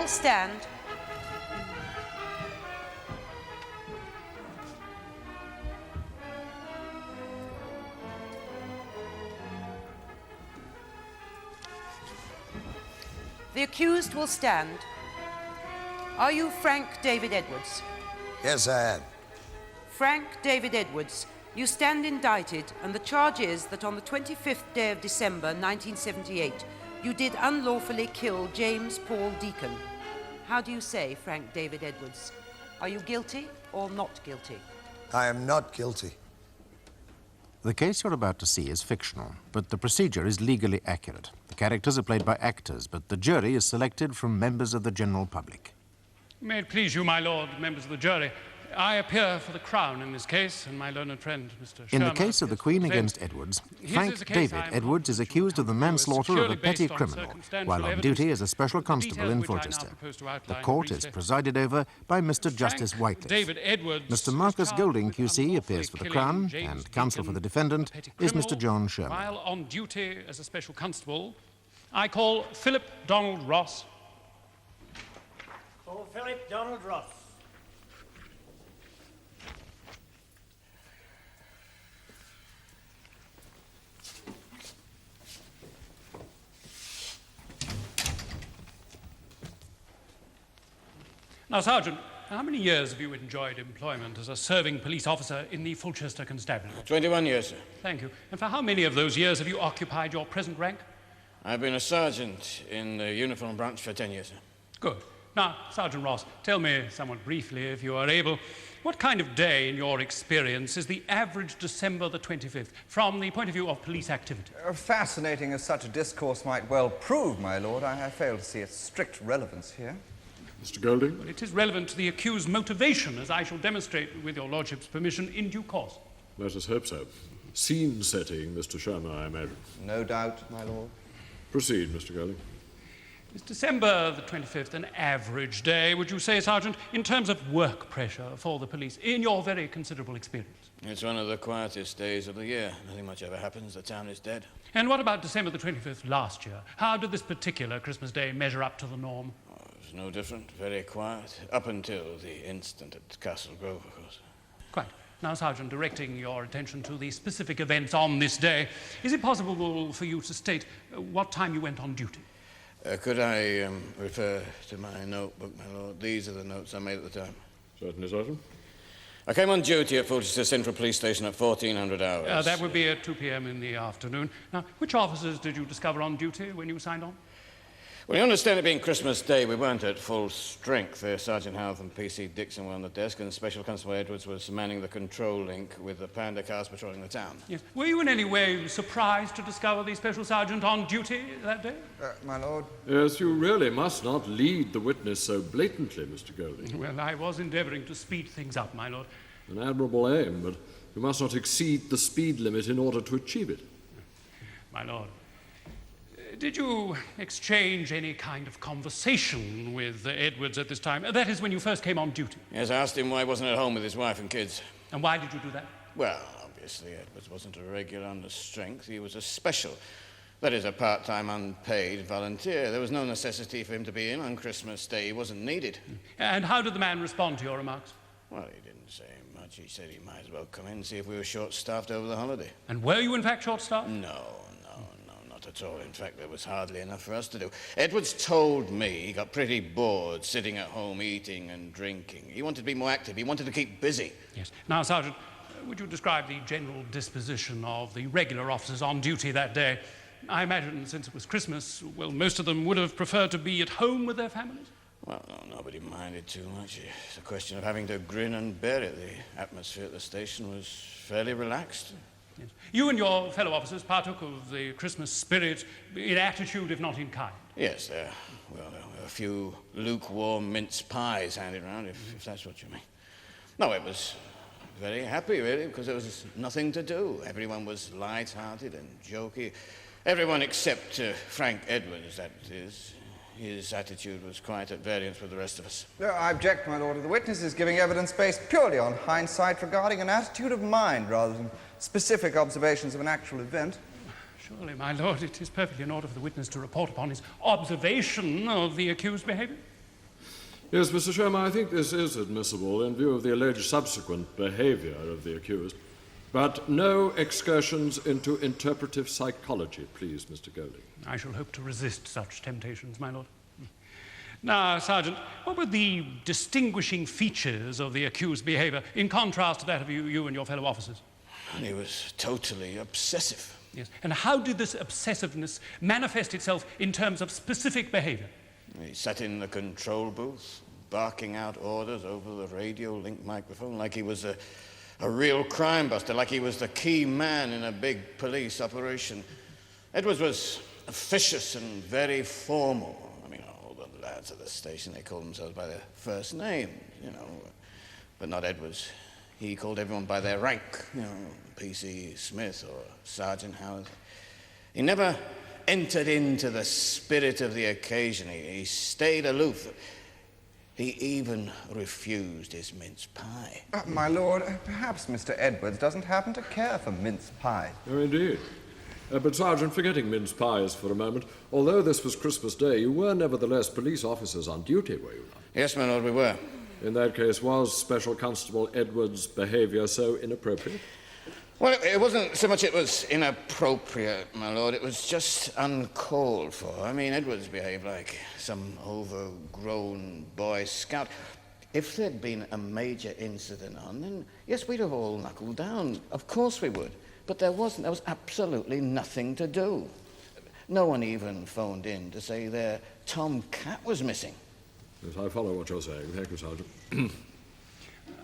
all stand. The accused will stand. Are you Frank David Edwards? Yes, I am. Frank David Edwards, you stand indicted, and the charge is that on the 25th day of December 1978, you did unlawfully kill James Paul Deacon. How do you say, Frank David Edwards? Are you guilty or not guilty? I am not guilty. The case you're about to see is fictional, but the procedure is legally accurate. The characters are played by actors, but the jury is selected from members of the general public. May it please you, my lord, members of the jury, I appear for the Crown in this case, and my learned friend, Mr. In Sherman, the case of the Queen against Edwards, Frank David Edwards is accused of the manslaughter of a petty criminal while on duty as a special constable in Fulchester. The court is presided over by Mr. Justice Whiteley. Mr. Marcus Golding, QC, appears for the Crown, and counsel for the defendant is Mr. John Sherman. While on duty as a special constable, I call Philip Donald Ross. For Philip Donald Ross. Now, Sergeant, how many years have you enjoyed employment as a serving police officer in the Fulchester Constabulary? 21 years, sir. Thank you. And for how many of those years have you occupied your present rank? I've been a sergeant in the uniform branch for 10 years, sir. Good. Now, Sergeant Ross, tell me somewhat briefly, if you are able, what kind of day, in your experience, is the average December the 25th, from the point of view of police activity? Fascinating as such a discourse might well prove, my lord, I fail to see its strict relevance here. Mr. Golding? Well, it is relevant to the accused's motivation, as I shall demonstrate, with your lordship's permission, in due course. Let us hope so. Scene setting, Mr. Sherman, I imagine. No doubt, my lord. Proceed, Mr. Golding. Is December the 25th an average day, would you say, Sergeant, in terms of work pressure for the police, in your very considerable experience? It's one of the quietest days of the year. Nothing much ever happens. The town is dead. And what about December the 25th last year? How did this particular Christmas day measure up to the norm? Oh, it was no different. Very quiet. Up until the instant at Castle Grove, of course. Quite. Now, Sergeant, directing your attention to the specific events on this day, is it possible for you to state what time you went on duty? Could I refer to my notebook, my lord? These are the notes I made at the time. Certainly, Sergeant. I came on duty at Fulchester Central Police Station at 1400 hours. That would be at 2 p.m. in the afternoon. Now, which officers did you discover on duty when you signed on? Well, you understand it being Christmas Day, we weren't at full strength. Sergeant Howth and P.C. Dixon were on the desk, and Special Constable Edwards was manning the control link with the Panda cars patrolling the town. Yes. Were you in any way surprised to discover the Special Sergeant on duty that day? My lord? Yes, you really must not lead the witness so blatantly, Mr. Golding. Well, I was endeavouring to speed things up, my lord. An admirable aim, but you must not exceed the speed limit in order to achieve it. My lord, did you exchange any kind of conversation with Edwards at this time? That is, when you first came on duty. Yes, I asked him why he wasn't at home with his wife and kids. And why did you do that? Well, obviously, Edwards wasn't a regular on the strength. He was a special. That is, a part-time, unpaid volunteer. There was no necessity for him to be in on Christmas Day. He wasn't needed. And how did the man respond to your remarks? Well, he didn't say much. He said he might as well come in and see if we were short-staffed over the holiday. And were you, in fact, short-staffed? No, not at all. In fact, there was hardly enough for us to do. Edwards told me he got pretty bored sitting at home eating and drinking. He wanted to be more active. He wanted to keep busy. Yes. Now, Sergeant, would you describe the general disposition of the regular officers on duty that day? I imagine, since it was Christmas, well, most of them would have preferred to be at home with their families? Well, no, nobody minded too much. It's a question of having to grin and bear it. The atmosphere at the station was fairly relaxed. Yes. You and your fellow officers partook of the Christmas spirit in attitude, if not in kind. Yes, there were a few lukewarm mince pies handed around, if that's what you mean. No, it was very happy, really, because there was nothing to do. Everyone was light-hearted and jokey. Everyone except Frank Edwards, that is. His attitude was quite at variance with the rest of us. I object, my lord. The witness is giving evidence based purely on hindsight regarding an attitude of mind rather than specific observations of an actual event. Surely, my lord, it is perfectly in order for the witness to report upon his observation of the accused's behaviour. Yes, Mr. Chairman, I think this is admissible in view of the alleged subsequent behaviour of the accused. But no excursions into interpretive psychology, please, Mr. Golding. I shall hope to resist such temptations, my lord. Now, Sergeant, what were the distinguishing features of the accused's behaviour in contrast to that of you and your fellow officers? He was totally obsessive. Yes. And how did this obsessiveness manifest itself in terms of specific behaviour? He sat in the control booth, barking out orders over the radio link microphone like he was a real crime buster, like he was the key man in a big police operation. Edwards was officious and very formal. I mean, all the lads at the station, they called themselves by their first name, you know. But not Edwards. He called everyone by their rank, you know, P.C. Smith or Sergeant Howard. He never entered into the spirit of the occasion. He stayed aloof. He even refused his mince pie. My lord, perhaps Mr. Edwards doesn't happen to care for mince pie. Oh, indeed. But, Sergeant, forgetting mince pies for a moment, although this was Christmas Day, you were nevertheless police officers on duty, were you not? Yes, my lord, we were. In that case, was Special Constable Edwards' behaviour so inappropriate? Well, it wasn't so much it was inappropriate, my lord. It was just uncalled for. I mean, Edwards behaved like some overgrown Boy Scout. If there'd been a major incident on, then yes, we'd have all knuckled down. Of course we would. But there wasn't. There was absolutely nothing to do. No one even phoned in to say their tom cat was missing. Yes, I follow what you're saying. Thank you, Sergeant.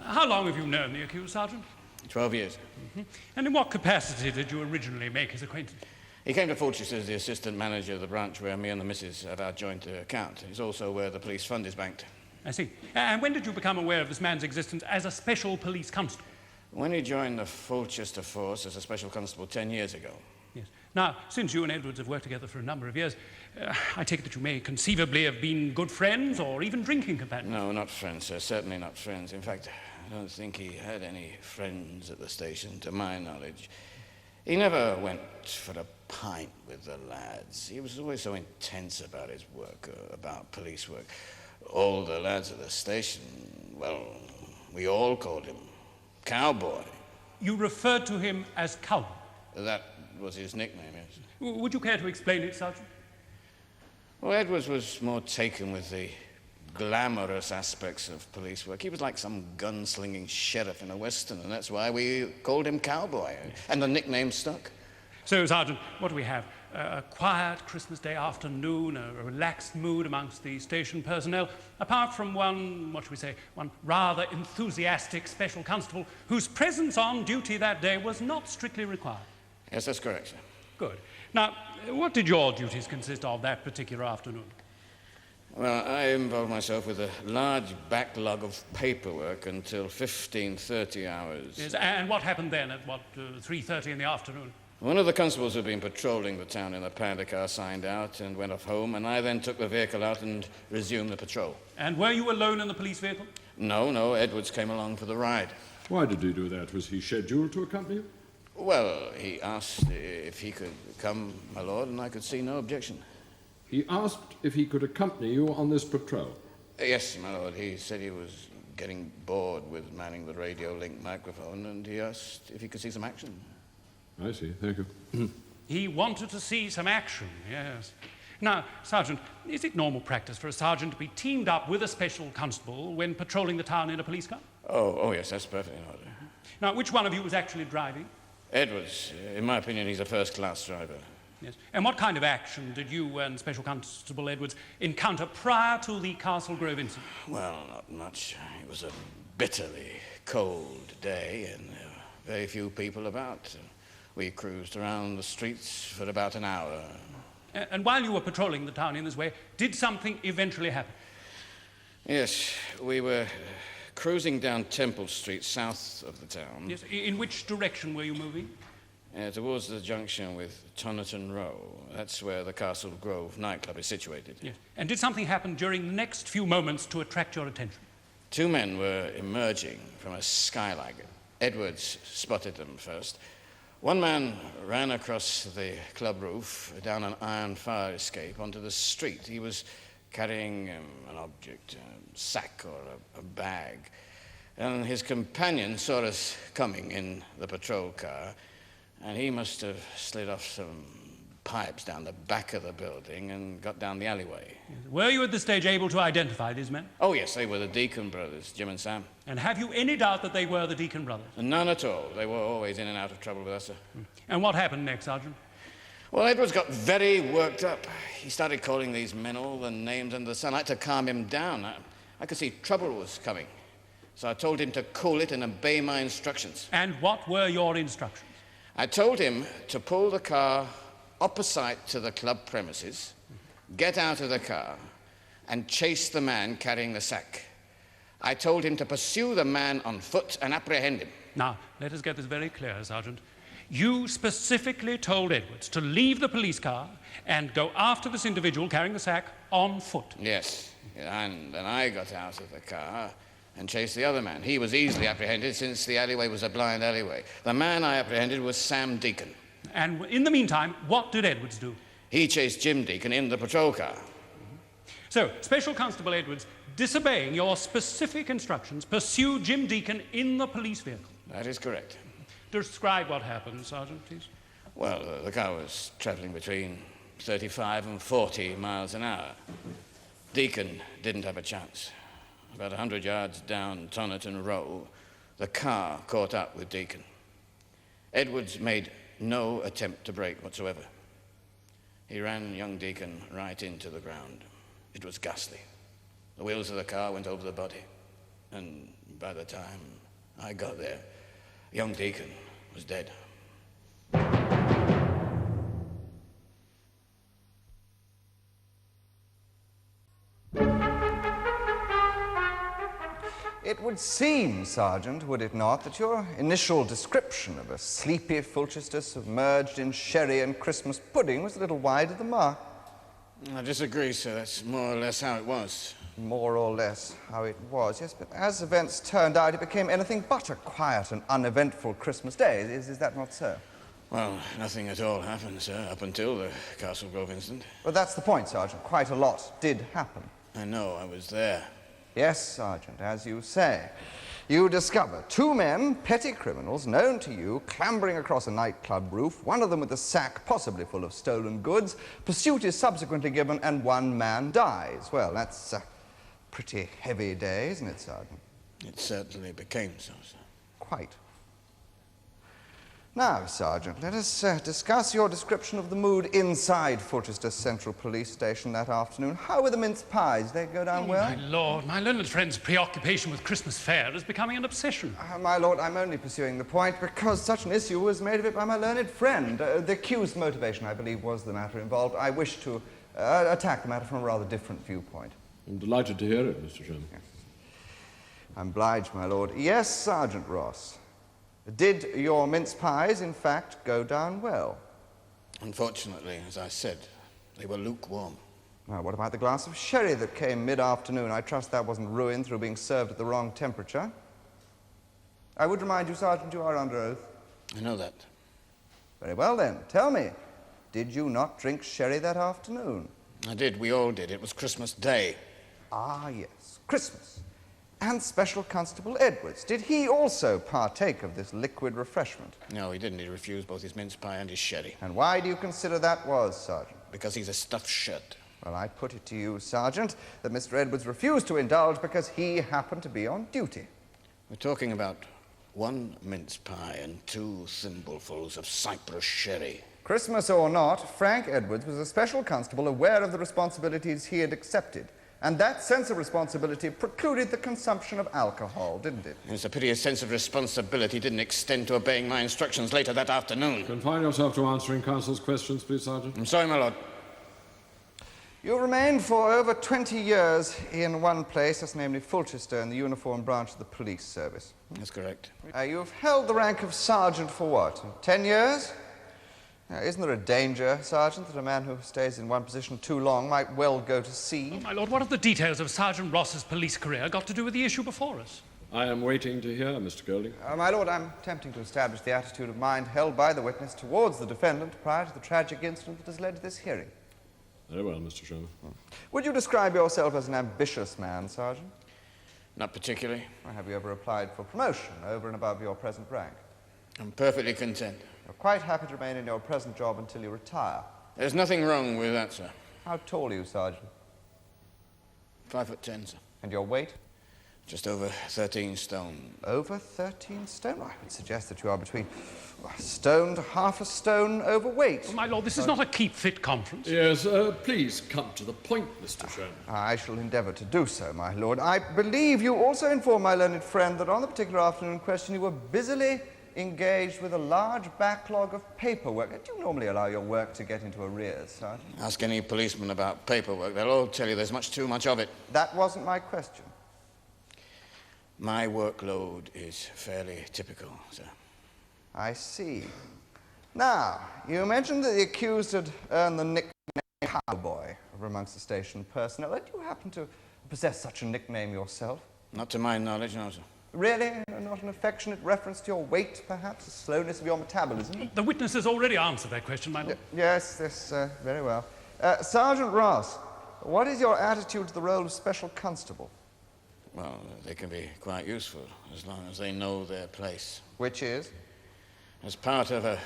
How long have you known the accused, Sergeant? 12 years. Mm-hmm. And in what capacity did you originally make his acquaintance? He came to Fortress as the assistant manager of the branch where me and the missus have our joint account. He's also where the police fund is banked. I see. And when did you become aware of this man's existence as a special police constable? When he joined the Fulchester force as a special constable 10 years ago. Yes. Now, since you and Edwards have worked together for a number of years, I take it that you may conceivably have been good friends or even drinking companions. No, not friends, sir. Certainly not friends. In fact, I don't think he had any friends at the station, to my knowledge. He never went for a pint with the lads. He was always so intense about his work, about police work. All the lads at the station, well, we all called him Cowboy. You referred to him as Cowboy? That was his nickname, yes. Would you care to explain it, Sergeant? Well, Edwards was more taken with the glamorous aspects of police work. He was like some gunslinging sheriff in a western, and that's why we called him Cowboy, and the nickname stuck. So, Sergeant, what do we have? A quiet Christmas Day afternoon, a relaxed mood amongst the station personnel, apart from one, what should we say, one rather enthusiastic special constable whose presence on duty that day was not strictly required. Yes, that's correct, sir. Good. Now, what did your duties consist of that particular afternoon? Well, I involved myself with a large backlog of paperwork until 15:30 hours. Yes, and what happened then at, 3:30 in the afternoon? One of the constables who'd been patrolling the town in a powder car signed out and went off home, and I then took the vehicle out and resumed the patrol. And were you alone in the police vehicle? No, Edwards came along for the ride. Why did he do that? Was he scheduled to accompany you? Well, he asked if he could come, my lord, and I could see no objection. He asked if he could accompany you on this patrol? Yes, my lord. He said he was getting bored with manning the radio link microphone, and he asked if he could see some action. I see. Thank you. He wanted to see some action, yes. Now, Sergeant, is it normal practice for a sergeant to be teamed up with a special constable when patrolling the town in a police car? Oh, yes, that's perfectly in order. Now, which one of you was actually driving? Edwards. In my opinion, he's a first-class driver. Yes. And what kind of action did you and Special Constable Edwards encounter prior to the Castle Grove incident? Well, not much. It was a bitterly cold day, and there were very few people about. We cruised around the streets for about an hour. And while you were patrolling the town in this way, did something eventually happen? Yes, we were cruising down Temple Street, south of the town. Yes. In which direction were you moving? Towards the junction with Toniton Row. That's where the Castle Grove nightclub is situated. Yes. And did something happen during the next few moments to attract your attention? Two men were emerging from a skylight. Edwards spotted them first. One man ran across the club roof down an iron fire escape onto the street. He was carrying an object, a sack or a bag. And his companion saw us coming in the patrol car, and he must have slid off some pipes down the back of the building and got down the alleyway. Were you at this stage able to identify these men? Oh, yes, they were the Deacon brothers, Jim and Sam. And have you any doubt that they were the Deacon brothers? None at all. They were always in and out of trouble with us, sir. And what happened next, Sergeant? Well, Edwards got very worked up. He started calling these men all the names under the sun. I had to calm him down. I could see trouble was coming. So I told him to cool it and obey my instructions. And what were your instructions? I told him to pull the car opposite to the club premises, get out of the car, and chase the man carrying the sack. I told him to pursue the man on foot and apprehend him. Now, let us get this very clear, Sergeant. You specifically told Edwards to leave the police car and go after this individual carrying the sack on foot. Yes, and then I got out of the car and chased the other man. He was easily apprehended since the alleyway was a blind alleyway. The man I apprehended was Sam Deacon. And in the meantime, what did Edwards do? He chased Jim Deacon in the patrol car. So, Special Constable Edwards, disobeying your specific instructions, pursued Jim Deacon in the police vehicle. That is correct. Describe what happened, Sergeant, please. Well, the car was traveling between 35 and 40 miles an hour. Deacon didn't have a chance. About 100 yards down Toniton Row, the car caught up with Deacon. Edwards made no attempt to brake whatsoever. He ran young Deacon right into the ground. It was ghastly. The wheels of the car went over the body, and by the time I got there, young Deacon was dead. It would seem, Sergeant, would it not, that your initial description of a sleepy Fulchester submerged in sherry and Christmas pudding was a little wide of the mark. I disagree, sir. That's more or less how it was. More or less how it was, yes, but as events turned out, it became anything but a quiet and uneventful Christmas day. Is that not so? Well, nothing at all happened, sir, up until the Castle Grove incident. Well, that's the point, Sergeant. Quite a lot did happen. I know, I was there. Yes, Sergeant, as you say. You discover two men, petty criminals, known to you, clambering across a nightclub roof, one of them with a sack possibly full of stolen goods. Pursuit is subsequently given, and one man dies. Well, that's a pretty heavy day, isn't it, Sergeant? It certainly became so, sir. Quite. Now, Sergeant, let us discuss your description of the mood inside Fulchester Central Police Station that afternoon. How were the mince pies? Did they go down well? My lord, my learned friend's preoccupation with Christmas fare is becoming an obsession. My lord, I'm only pursuing the point because such an issue was made of it by my learned friend. The accused's motivation, I believe, was the matter involved. I wish to attack the matter from a rather different viewpoint. I'm delighted to hear it, Mr. Chairman. Yes. I'm obliged, my lord. Yes, Sergeant Ross. Did your mince pies, in fact, go down well? Unfortunately, as I said, they were lukewarm. Now, what about the glass of sherry that came mid-afternoon? I trust that wasn't ruined through being served at the wrong temperature. I would remind you, Sergeant, you are under oath. I know that. Very well, then. Tell me, did you not drink sherry that afternoon? I did. We all did. It was Christmas Day. Ah, yes. Christmas. And Special Constable Edwards, did he also partake of this liquid refreshment? No, he didn't. He refused both his mince pie and his sherry. And why do you consider that was, Sergeant? Because he's a stuffed shirt. Well, I put it to you, Sergeant, that Mr. Edwards refused to indulge because he happened to be on duty. We're talking about one mince pie and 2 thimblefuls of Cyprus sherry. Christmas or not, Frank Edwards was a special constable aware of the responsibilities he had accepted. And that sense of responsibility precluded the consumption of alcohol, didn't it? It's a pity his sense of responsibility didn't extend to obeying my instructions later that afternoon. Confine yourself to answering counsel's questions, please, Sergeant. I'm sorry, my lord. You remained for over 20 years in one place, that's namely Fulchester, in the uniform branch of the police service. That's correct. You've held the rank of sergeant for what, 10 years? Isn't there a danger, Sergeant, that a man who stays in one position too long might well go to sea? Oh, my lord, what have the details of Sergeant Ross's police career got to do with the issue before us? I am waiting to hear, Mr. Golding. My lord, I'm attempting to establish the attitude of mind held by the witness towards the defendant prior to the tragic incident that has led to this hearing. Very well, Mr. Sherman. Would you describe yourself as an ambitious man, Sergeant? Not particularly. Or have you ever applied for promotion over and above your present rank? I'm perfectly content. You're quite happy to remain in your present job until you retire. There's nothing wrong with that, sir. How tall are you, Sergeant? 5'10", sir. And your weight? Just over 13 stone. Over 13 stone? I would suggest that you are between a stone to half a stone overweight. Oh, my lord, this is not a keep fit conference. Yes, please come to the point, Mr. Sherman. I shall endeavour to do so, my lord. I believe you also informed my learned friend that on the particular afternoon in question you were busily engaged with a large backlog of paperwork. Do you normally allow your work to get into arrears, Sergeant? Ask any policeman about paperwork. They'll all tell you there's much too much of it. That wasn't my question. My workload is fairly typical, sir. I see. Now, you mentioned that the accused had earned the nickname Cowboy amongst the station personnel. Do you happen to possess such a nickname yourself? Not to my knowledge, no, sir. Really? Not an affectionate reference to your weight, perhaps? The slowness of your metabolism? The witness has already answered that question, my lord. Yes, very well. Sergeant Ross, what is your attitude to the role of special constable? Well, they can be quite useful as long as they know their place. Which is? As part of a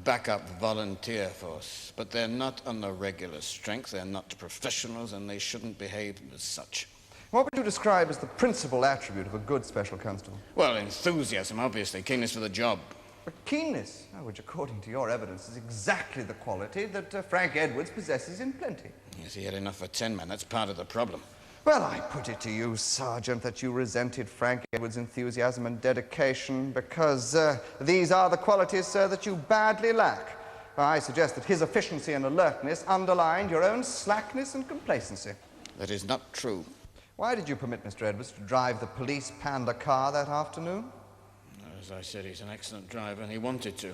backup volunteer force. But they're not on the regular strength, they're not professionals, and they shouldn't behave as such. What would you describe as the principal attribute of a good special constable? Well, enthusiasm, obviously, keenness for the job. But keenness, which according to your evidence is exactly the quality that Frank Edwards possesses in plenty. Yes, he had enough for 10 men, that's part of the problem. Well, I put it to you, Sergeant, that you resented Frank Edwards' enthusiasm and dedication because these are the qualities, sir, that you badly lack. I suggest that his efficiency and alertness underlined your own slackness and complacency. That is not true. Why did you permit Mr. Edwards to drive the police panda car that afternoon? As I said, he's an excellent driver, and he wanted to.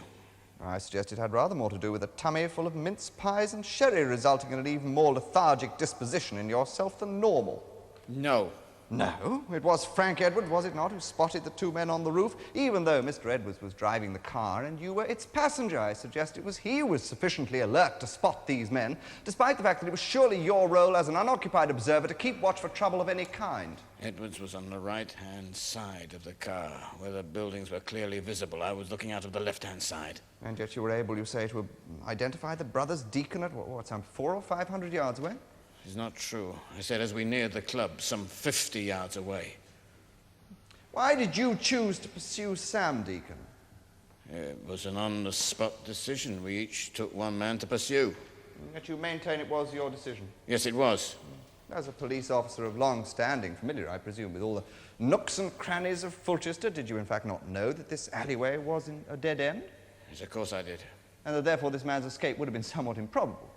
I suggest it had rather more to do with a tummy full of mince pies and sherry, resulting in an even more lethargic disposition in yourself than normal. No. No? It was Frank Edwards, was it not, who spotted the two men on the roof? Even though Mr. Edwards was driving the car and you were its passenger, I suggest it was he who was sufficiently alert to spot these men, despite the fact that it was surely your role as an unoccupied observer to keep watch for trouble of any kind. Edwards was on the right-hand side of the car, where the buildings were clearly visible. I was looking out of the left-hand side. And yet you were able, you say, to identify the brothers Deacon at, some 400 or 500 yards away? It's not true. I said as we neared the club, some 50 yards away. Why did you choose to pursue Sam Deacon? It was an on-the-spot decision. We each took one man to pursue. Yet you maintain it was your decision? Yes, it was. As a police officer of long standing, familiar, I presume, with all the nooks and crannies of Fulchester, did you in fact not know that this alleyway was in a dead end? Yes, of course I did. And that therefore this man's escape would have been somewhat improbable?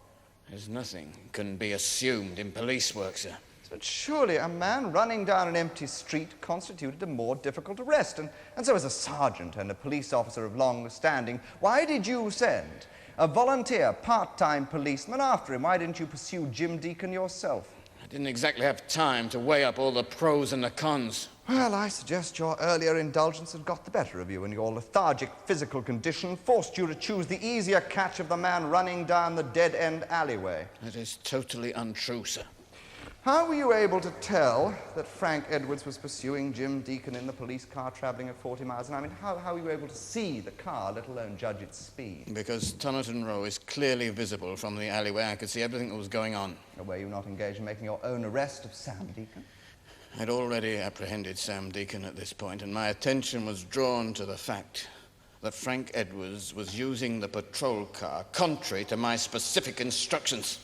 There's nothing can be assumed in police work, sir. But surely a man running down an empty street constituted a more difficult arrest. And so as a sergeant and a police officer of long standing, why did you send a volunteer part-time policeman after him? Why didn't you pursue Jim Deacon yourself? I didn't exactly have time to weigh up all the pros and the cons. Well, I suggest your earlier indulgence had got the better of you, and your lethargic physical condition forced you to choose the easier catch of the man running down the dead-end alleyway. That is totally untrue, sir. How were you able to tell that Frank Edwards was pursuing Jim Deacon in the police car travelling at 40 miles an hour? I mean, how were you able to see the car, let alone judge its speed? Because Toniton Row is clearly visible from the alleyway. I could see everything that was going on. Were you not engaged in making your own arrest of Sam Deacon? I'd already apprehended Sam Deacon at this point, and my attention was drawn to the fact that Frank Edwards was using the patrol car contrary to my specific instructions.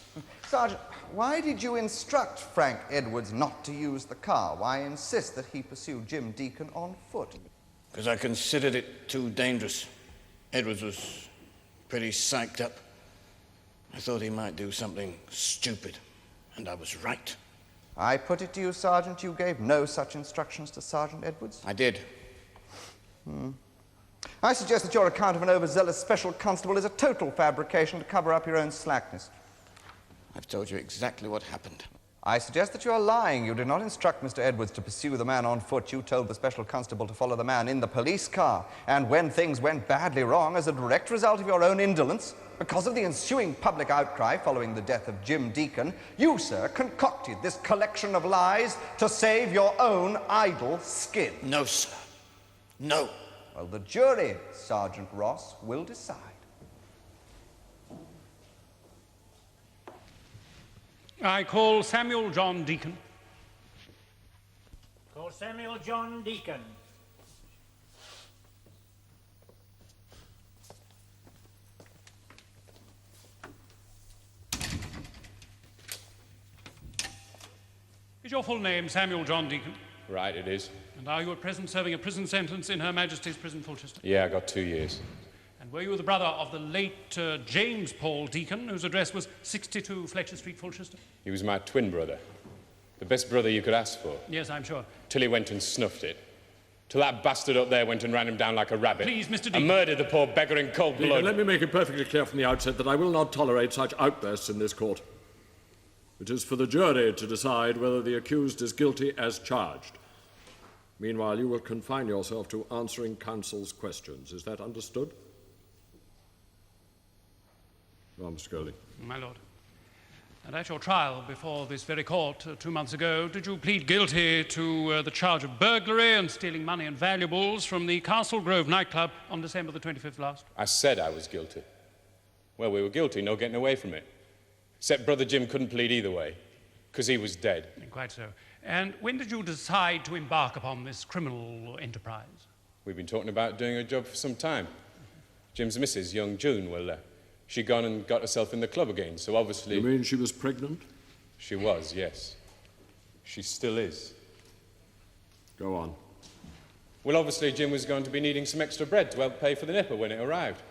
Sergeant, why did you instruct Frank Edwards not to use the car? Why insist that he pursue Jim Deacon on foot? Because I considered it too dangerous. Edwards was pretty psyched up. I thought he might do something stupid, and I was right. I put it to you, Sergeant, you gave no such instructions to Sergeant Edwards? I did. I suggest that your account of an overzealous special constable is a total fabrication to cover up your own slackness. I've told you exactly what happened. I suggest that you are lying. You did not instruct Mr. Edwards to pursue the man on foot. You told the special constable to follow the man in the police car. And when things went badly wrong as a direct result of your own indolence, because of the ensuing public outcry following the death of Jim Deacon, you, sir, concocted this collection of lies to save your own idle skin. No, sir. No. Well, the jury, Sergeant Ross, will decide. I call Samuel John Deacon. Call Samuel John Deacon. Is your full name Samuel John Deacon? Right, it is. And are you at present serving a prison sentence in Her Majesty's Prison, Fulchester? Yeah, I got 2 years. And were you the brother of the late James Paul Deacon, whose address was 62 Fletcher Street, Fulchester? He was my twin brother. The best brother you could ask for. Yes, I'm sure. Till he went and snuffed it. Till that bastard up there went and ran him down like a rabbit. Please, Mr. Deacon. And murdered the poor beggar in cold blood. Deacon, let me make it perfectly clear from the outset that I will not tolerate such outbursts in this court. It is for the jury to decide whether the accused is guilty as charged. Meanwhile, you will confine yourself to answering counsel's questions. Is that understood? Now, Mr. Golding. My lord. And at your trial before this very court 2 months ago, did you plead guilty to the charge of burglary and stealing money and valuables from the Castle Grove nightclub on December the 25th last? I said I was guilty. Well, we were guilty, no getting away from it. Except Brother Jim couldn't plead either way, because he was dead. Quite so. And when did you decide to embark upon this criminal enterprise? We've been talking about doing a job for some time. Jim's missus, young June, well, she'd gone and got herself in the club again, so obviously... You mean she was pregnant? She was, yes. She still is. Go on. Well, obviously Jim was going to be needing some extra bread to help pay for the nipper when it arrived.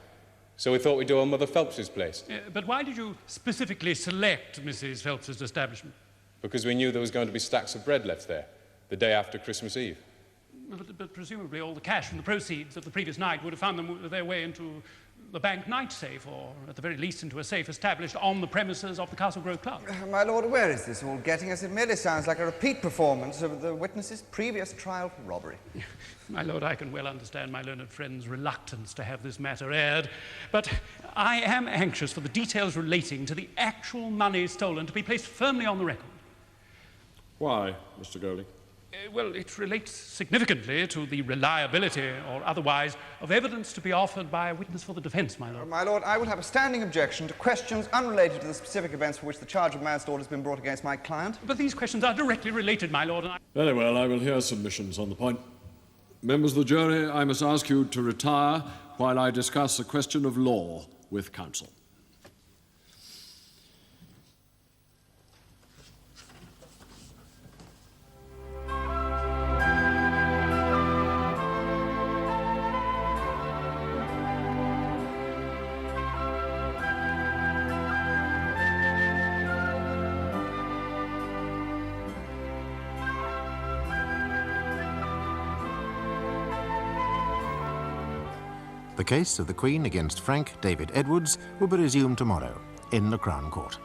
So we thought we'd do on Mother Phelps's place. But why did you specifically select Mrs. Phelps's establishment? Because we knew there was going to be stacks of bread left there, the day after Christmas Eve. But presumably all the cash from the proceeds of the previous night would have found their way into the bank night safe, or at the very least into a safe established on the premises of the Castle Grove Club. My lord, where is this all getting us? It merely sounds like a repeat performance of the witness's previous trial for robbery. My lord, I can well understand my learned friend's reluctance to have this matter aired, but I am anxious for the details relating to the actual money stolen to be placed firmly on the record. Why, Mr. Golding? Well, it relates significantly to the reliability, or otherwise, of evidence to be offered by a witness for the defence, my lord. My lord, I will have a standing objection to questions unrelated to the specific events for which the charge of manslaughter has been brought against my client. But these questions are directly related, my lord, and I... Very well, I will hear submissions on the point. Members of the jury, I must ask you to retire while I discuss a question of law with counsel. The case of the Queen against Frank David Edwards will be resumed tomorrow in the Crown Court.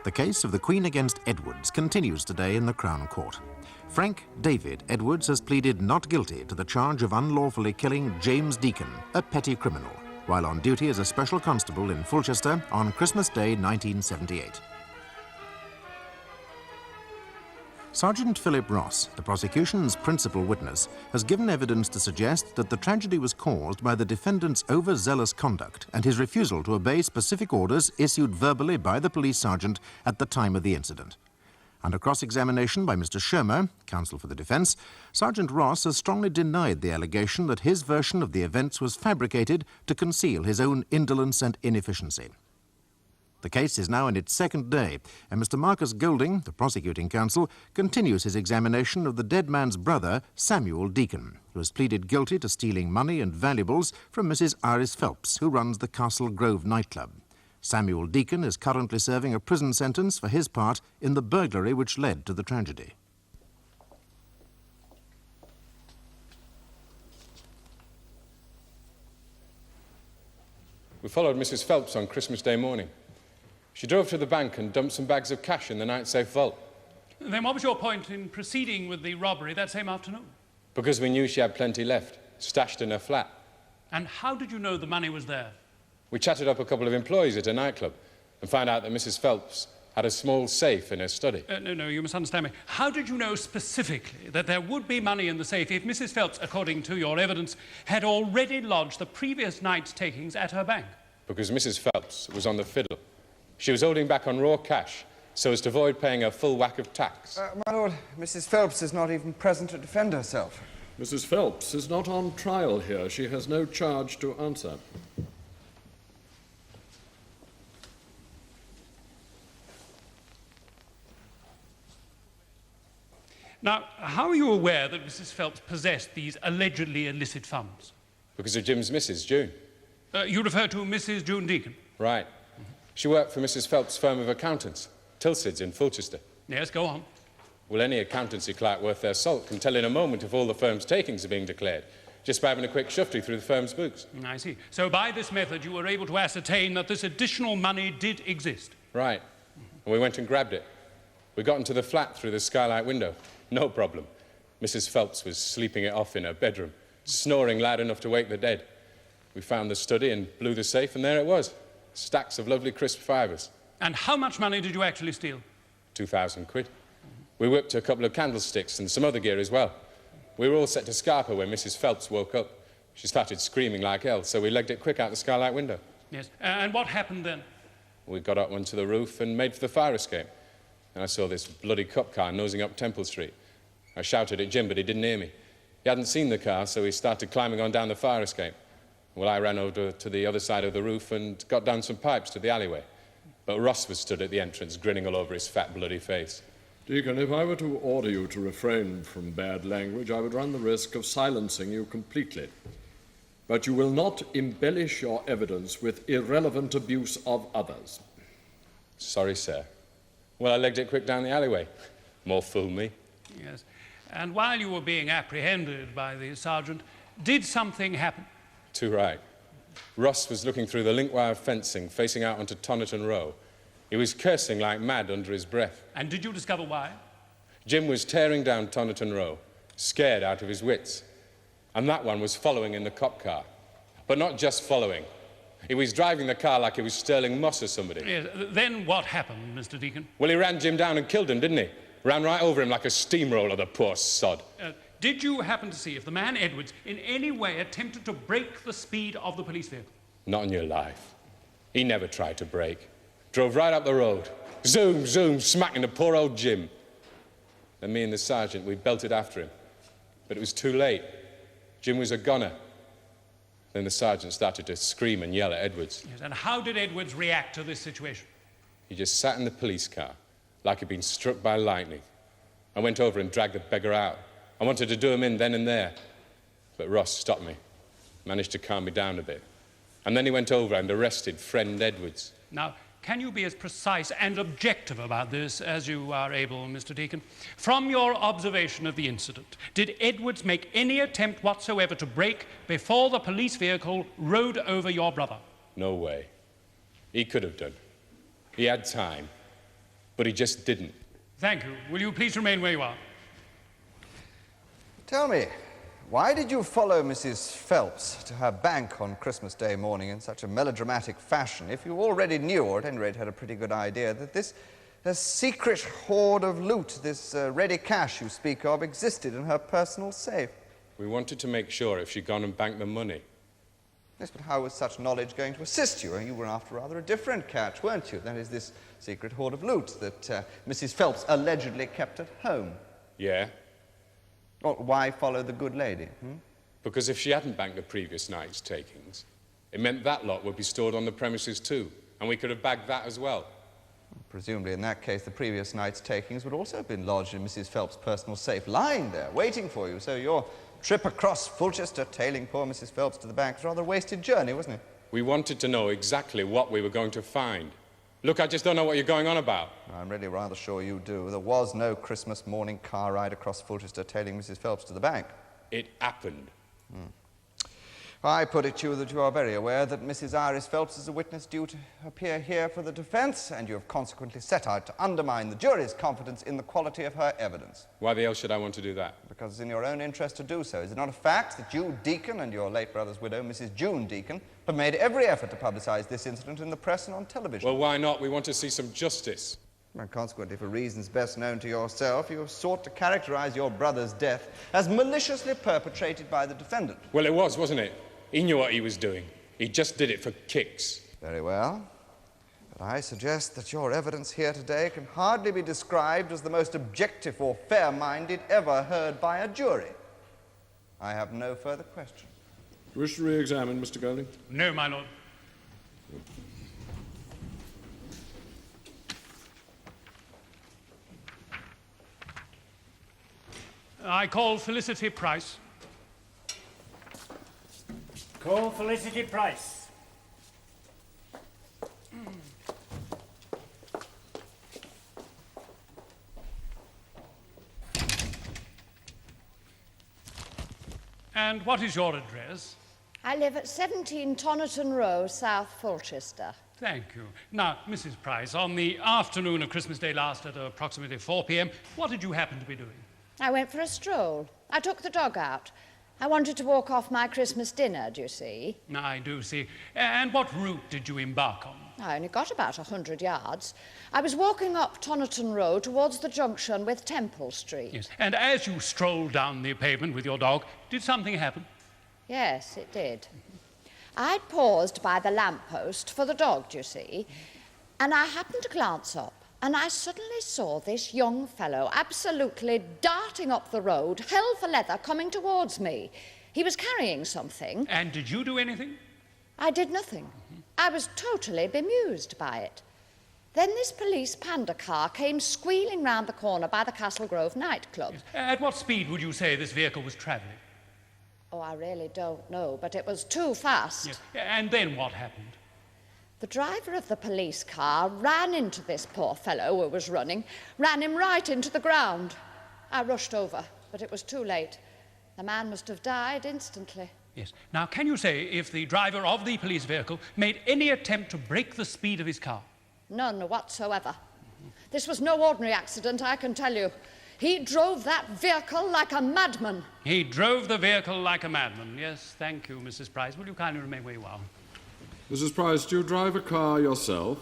The case of the Queen against Edwards continues today in the Crown Court. Frank David Edwards has pleaded not guilty to the charge of unlawfully killing James Deacon, a petty criminal, while on duty as a special constable in Fulchester on Christmas Day 1978. Sergeant Philip Ross, the prosecution's principal witness, has given evidence to suggest that the tragedy was caused by the defendant's overzealous conduct and his refusal to obey specific orders issued verbally by the police sergeant at the time of the incident. Under cross-examination by Mr. Shermer, counsel for the defence, Sergeant Ross has strongly denied the allegation that his version of the events was fabricated to conceal his own indolence and inefficiency. The case is now in its second day, and Mr. Marcus Golding, the prosecuting counsel, continues his examination of the dead man's brother, Samuel Deacon, who has pleaded guilty to stealing money and valuables from Mrs. Iris Phelps, who runs the Castle Grove nightclub. Samuel Deacon is currently serving a prison sentence for his part in the burglary which led to the tragedy. We followed Mrs. Phelps on Christmas Day morning. She drove to the bank and dumped some bags of cash in the night safe vault. Then what was your point in proceeding with the robbery that same afternoon? Because we knew she had plenty left, stashed in her flat. And how did you know the money was there? We chatted up a couple of employees at a nightclub and found out that Mrs. Phelps had a small safe in her study. No, you must understand me. How did you know specifically that there would be money in the safe if Mrs. Phelps, according to your evidence, had already lodged the previous night's takings at her bank? Because Mrs. Phelps was on the fiddle. She was holding back on raw cash so as to avoid paying a full whack of tax. My lord, Mrs. Phelps is not even present to defend herself. Mrs. Phelps is not on trial here. She has no charge to answer. Now, how are you aware that Mrs. Phelps possessed these allegedly illicit funds? Because of Jim's missus, June. You refer to Mrs. June Deacon? Right. She worked for Mrs. Phelps' firm of accountants, Tilsid's in Fulchester. Yes, go on. Well, any accountancy clerk worth their salt can tell in a moment if all the firm's takings are being declared, just by having a quick shufty through the firm's books. I see. So by this method, you were able to ascertain that this additional money did exist? Right. And we went and grabbed it. We got into the flat through the skylight window. No problem. Mrs. Phelps was sleeping it off in her bedroom, snoring loud enough to wake the dead. We found the study and blew the safe, and there it was. Stacks of lovely crisp fibres. And how much money did you actually steal? 2,000 quid. We whipped a couple of candlesticks and some other gear as well. We were all set to scarper when Mrs. Phelps woke up. She started screaming like hell, so we legged it quick out the skylight window. Yes. And what happened then? We got up onto the roof and made for the fire escape. And I saw this bloody cop car nosing up Temple Street. I shouted at Jim, but he didn't hear me. He hadn't seen the car, so he started climbing on down the fire escape. Well, I ran over to the other side of the roof and got down some pipes to the alleyway. But Ross was stood at the entrance, grinning all over his fat, bloody face. Deacon, if I were to order you to refrain from bad language, I would run the risk of silencing you completely. But you will not embellish your evidence with irrelevant abuse of others. Sorry, sir. Well, I legged it quick down the alleyway. More fool me. Yes. And while you were being apprehended by the sergeant, did something happen? Too right. Ross was looking through the link wire fencing facing out onto Toniton Row. He was cursing like mad under his breath. And did you discover why? Jim was tearing down Toniton Row, scared out of his wits. And that one was following in the cop car. But not just following. He was driving the car like it was Sterling Moss or somebody. Yes. Then what happened, Mr. Deacon? Well, he ran Jim down and killed him, didn't he? Ran right over him like a steamroller, the poor sod. Did you happen to see if the man Edwards in any way attempted to break the speed of the police vehicle? Not in your life. He never tried to brake. Drove right up the road. Zoom, zoom, smacking the poor old Jim. Then me and the sergeant, we belted after him. But it was too late. Jim was a goner. Then the sergeant started to scream and yell at Edwards. Yes, and how did Edwards react to this situation? He just sat in the police car like he'd been struck by lightning. I went over and dragged the beggar out. I wanted to do him in then and there. But Ross stopped me, managed to calm me down a bit. And then he went over and arrested friend Edwards. Now, can you be as precise and objective about this as you are able, Mr. Deacon? From your observation of the incident, did Edwards make any attempt whatsoever to brake before the police vehicle rode over your brother? No way. He could have done. He had time. But he just didn't. Thank you. Will you please remain where you are? Tell me, why did you follow Mrs. Phelps to her bank on Christmas Day morning in such a melodramatic fashion if you already knew, or at any rate had a pretty good idea, that this secret hoard of loot, this ready cash you speak of, existed in her personal safe? We wanted to make sure if she'd gone and banked the money. Yes, but how was such knowledge going to assist you? You were after rather a different catch, weren't you? That is this secret hoard of loot that Mrs. Phelps allegedly kept at home. Yeah. Well, why follow the good lady? Because if she hadn't banked the previous night's takings, it meant that lot would be stored on the premises too, and we could have bagged that as well. Presumably, in that case, the previous night's takings would also have been lodged in Mrs. Phelps' personal safe, lying there, waiting for you. So your trip across Fulchester, tailing poor Mrs. Phelps to the bank, was rather a wasted journey, wasn't it? We wanted to know exactly what we were going to find. Look, I just don't know what you're going on about. I'm really rather sure you do. There was no Christmas morning car ride across Fulchester tailing Mrs. Phelps to the bank. It happened. I put it to you that you are very aware that Mrs. Iris Phelps is a witness due to appear here for the defence, and you have consequently set out to undermine the jury's confidence in the quality of her evidence. Why the hell should I want to do that? Because it's in your own interest to do so. Is it not a fact that you, Deacon, and your late brother's widow, Mrs. June Deacon, have made every effort to publicise this incident in the press and on television? Well, why not? We want to see some justice. And consequently, for reasons best known to yourself, you have sought to characterise your brother's death as maliciously perpetrated by the defendant. Well, it was, wasn't it? He knew what he was doing. He just did it for kicks. Very well. But I suggest that your evidence here today can hardly be described as the most objective or fair-minded ever heard by a jury. I have no further question. Wish to re-examine, Mr. Golding? No, my lord. I call Felicity Price. Call Felicity Price. And what is your address? I live at 17 Toniton Row, South Fulchester. Thank you. Now, Mrs. Price, on the afternoon of Christmas Day last at approximately 4 p.m., what did you happen to be doing? I went for a stroll. I took the dog out. I wanted to walk off my Christmas dinner, do you see? I do see. And what route did you embark on? I only got about 100 yards. I was walking up Toniton Road towards the junction with Temple Street. Yes. And as you strolled down the pavement with your dog, did something happen? Yes, it did. I'd paused by the lamppost for the dog, do you see? And I happened to glance up, and I suddenly saw this young fellow absolutely darting up the road, hell for leather, coming towards me. He was carrying something. And did you do anything? I did nothing. I was totally bemused by it. Then this police panda car came squealing round the corner by the Castle Grove nightclub. Yes. At what speed would you say this vehicle was travelling? Oh, I really don't know, but it was too fast. Yes. And then what happened? The driver of the police car ran into this poor fellow who was running, ran him right into the ground. I rushed over, but it was too late. The man must have died instantly. Yes. Now, can you say if the driver of the police vehicle made any attempt to break the speed of his car? None whatsoever. This was no ordinary accident, I can tell you. He drove that vehicle like a madman. He drove the vehicle like a madman. Yes, thank you, Mrs. Price. Will you kindly remain where you are? Mrs. Price, do you drive a car yourself?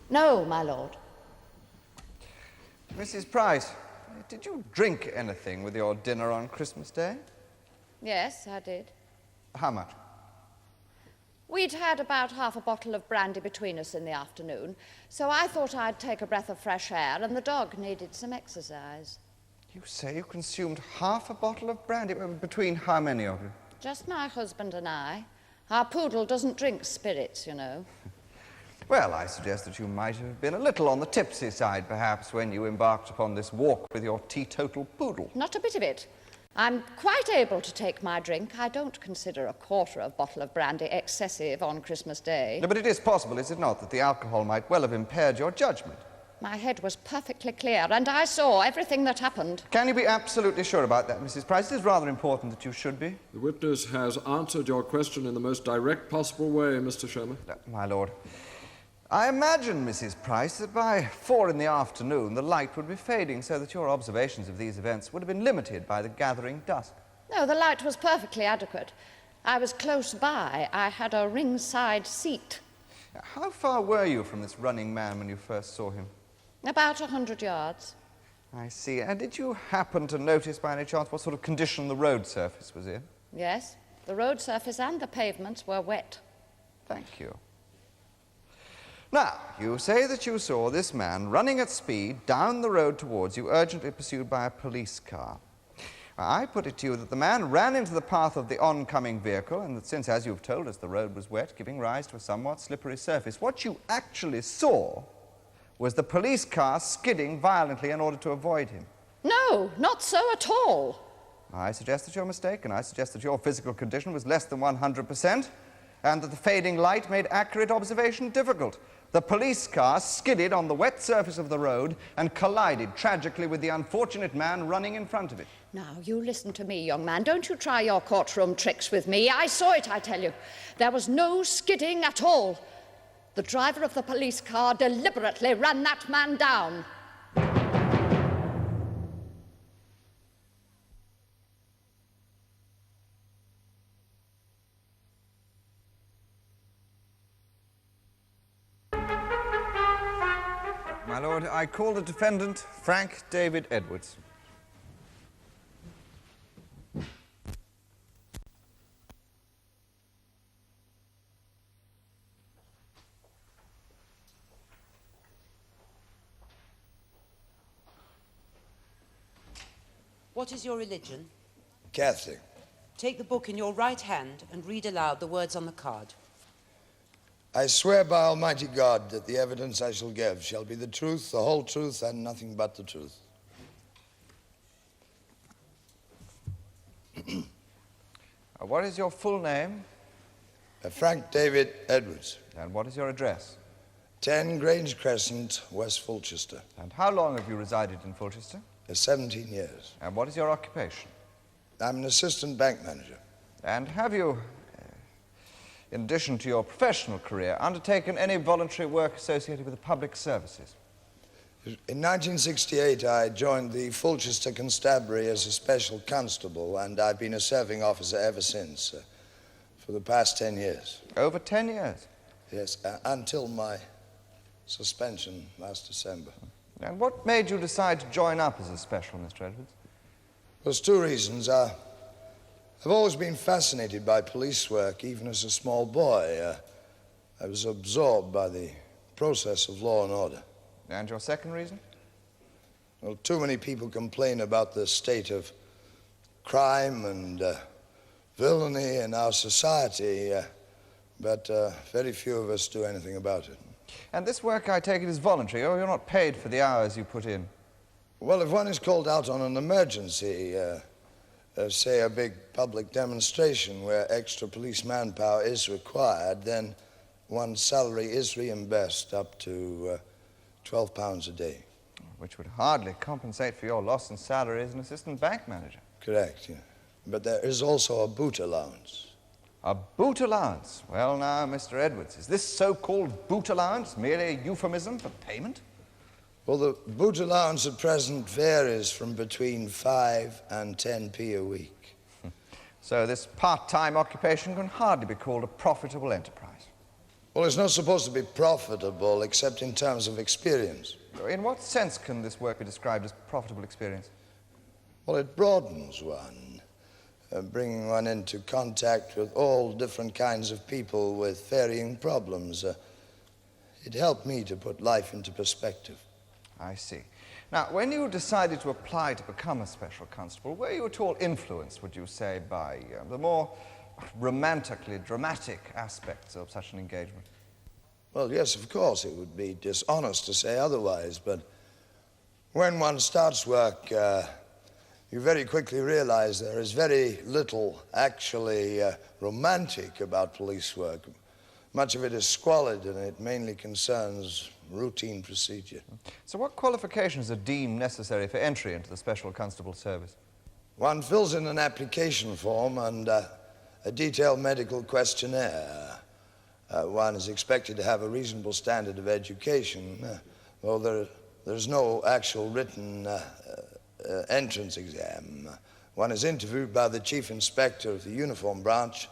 No, my lord. Mrs. Price, did you drink anything with your dinner on Christmas Day? Yes, I did. How much? We'd had about half a bottle of brandy between us in the afternoon, so I thought I'd take a breath of fresh air, and the dog needed some exercise. You say you consumed half a bottle of brandy? Between how many of you? Just my husband and I. Our poodle doesn't drink spirits, you know. Well, I suggest that you might have been a little on the tipsy side, perhaps, when you embarked upon this walk with your teetotal poodle. Not a bit of it. I'm quite able to take my drink. I don't consider a quarter of a bottle of brandy excessive on Christmas Day. No, but it is possible, is it not, that the alcohol might well have impaired your judgment? My head was perfectly clear, and I saw everything that happened. Can you be absolutely sure about that, Mrs. Price? It is rather important that you should be. The witness has answered your question in the most direct possible way, Mr. Sherman. My lord, I imagine, Mrs. Price, that by 4 in the afternoon the light would be fading, so that your observations of these events would have been limited by the gathering dusk. No, the light was perfectly adequate. I was close by. I had a ringside seat. How far were you from this running man when you first saw him? About 100 yards. I see. And did you happen to notice by any chance what sort of condition the road surface was in? Yes, the road surface and the pavements were wet. Thank you. Now, you say that you saw this man running at speed down the road towards you, urgently pursued by a police car. I put it to you that the man ran into the path of the oncoming vehicle, and that since, as you've told us, the road was wet, giving rise to a somewhat slippery surface, what you actually saw was the police car skidding violently in order to avoid him. No, not so at all. I suggest that you're mistaken. I suggest that your physical condition was less than 100%, and that the fading light made accurate observation difficult. The police car skidded on the wet surface of the road and collided tragically with the unfortunate man running in front of it. Now, you listen to me, young man. Don't you try your courtroom tricks with me. I saw it, I tell you. There was no skidding at all. The driver of the police car deliberately ran that man down. My lord, I call the defendant Frank David Edwards. What is your religion? Catholic. Take the book in your right hand and read aloud the words on the card. I swear by Almighty God that the evidence I shall give shall be the truth, the whole truth, and nothing but the truth. What is your full name? Frank David Edwards. And what is your address? 10 Grange Crescent, West Fulchester. And how long have you resided in Fulchester? 17 years. And what is your occupation? I'm an assistant bank manager. And have you, in addition to your professional career, undertaken any voluntary work associated with the public services? In 1968, I joined the Fulchester Constabulary as a special constable, and I've been a serving officer ever since, for the past 10 years. Over 10 years? Yes, until my suspension last December. And what made you decide to join up as a special, Mr. Edwards? There's two reasons. I've always been fascinated by police work, even as a small boy. I was absorbed by the process of law and order. And your second reason? Well, too many people complain about the state of crime and villainy in our society, but very few of us do anything about it. And this work, I take it, is voluntary, or you're not paid for the hours you put in? Well, if one is called out on an emergency, say a big public demonstration where extra police manpower is required, then one's salary is reimbursed up to £12 a day. Which would hardly compensate for your loss in salary as an assistant bank manager. Correct, yeah. But there is also a boot allowance. A boot allowance? Well, now, Mr. Edwards, is this so-called boot allowance merely a euphemism for payment? Well, the boot allowance at present varies from between 5 and 10p a week. So this part-time occupation can hardly be called a profitable enterprise. Well, it's not supposed to be profitable except in terms of experience. In what sense can this work be described as profitable experience? Well, it broadens one, bringing one into contact with all different kinds of people with varying problems. It helped me to put life into perspective. I see. Now, when you decided to apply to become a special constable, were you at all influenced, would you say, by the more romantically dramatic aspects of such an engagement? Well, yes, of course. It would be dishonest to say otherwise, but when one starts work, you very quickly realize there is very little actually romantic about police work. Much of it is squalid, and it mainly concerns routine procedure. So what qualifications are deemed necessary for entry into the Special Constable Service? One fills in an application form and a detailed medical questionnaire. One is expected to have a reasonable standard of education, though there's no actual written entrance exam. One is interviewed by the chief inspector of the uniform branch,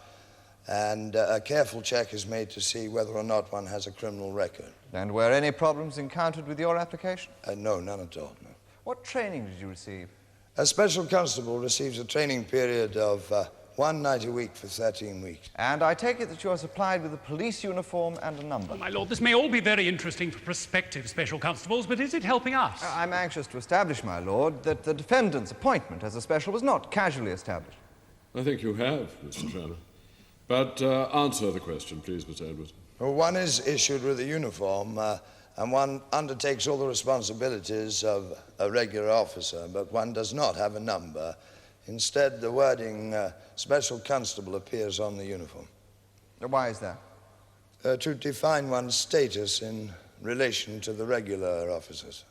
and a careful check is made to see whether or not one has a criminal record. And were any problems encountered with your application? No, none at all, no. What training did you receive? A special constable receives a training period of one night a week for 13 weeks. And I take it that you are supplied with a police uniform and a number. Oh, my lord, this may all be very interesting for prospective special constables, but is it helping us? I'm anxious to establish, my lord, that the defendant's appointment as a special was not casually established. I think you have, Mr. Shannon. But answer the question, please, Mr. Edwards. Well, one is issued with a uniform, and one undertakes all the responsibilities of a regular officer, but one does not have a number. Instead, the wording Special Constable appears on the uniform. Why is that? To define one's status in relation to the regular officers.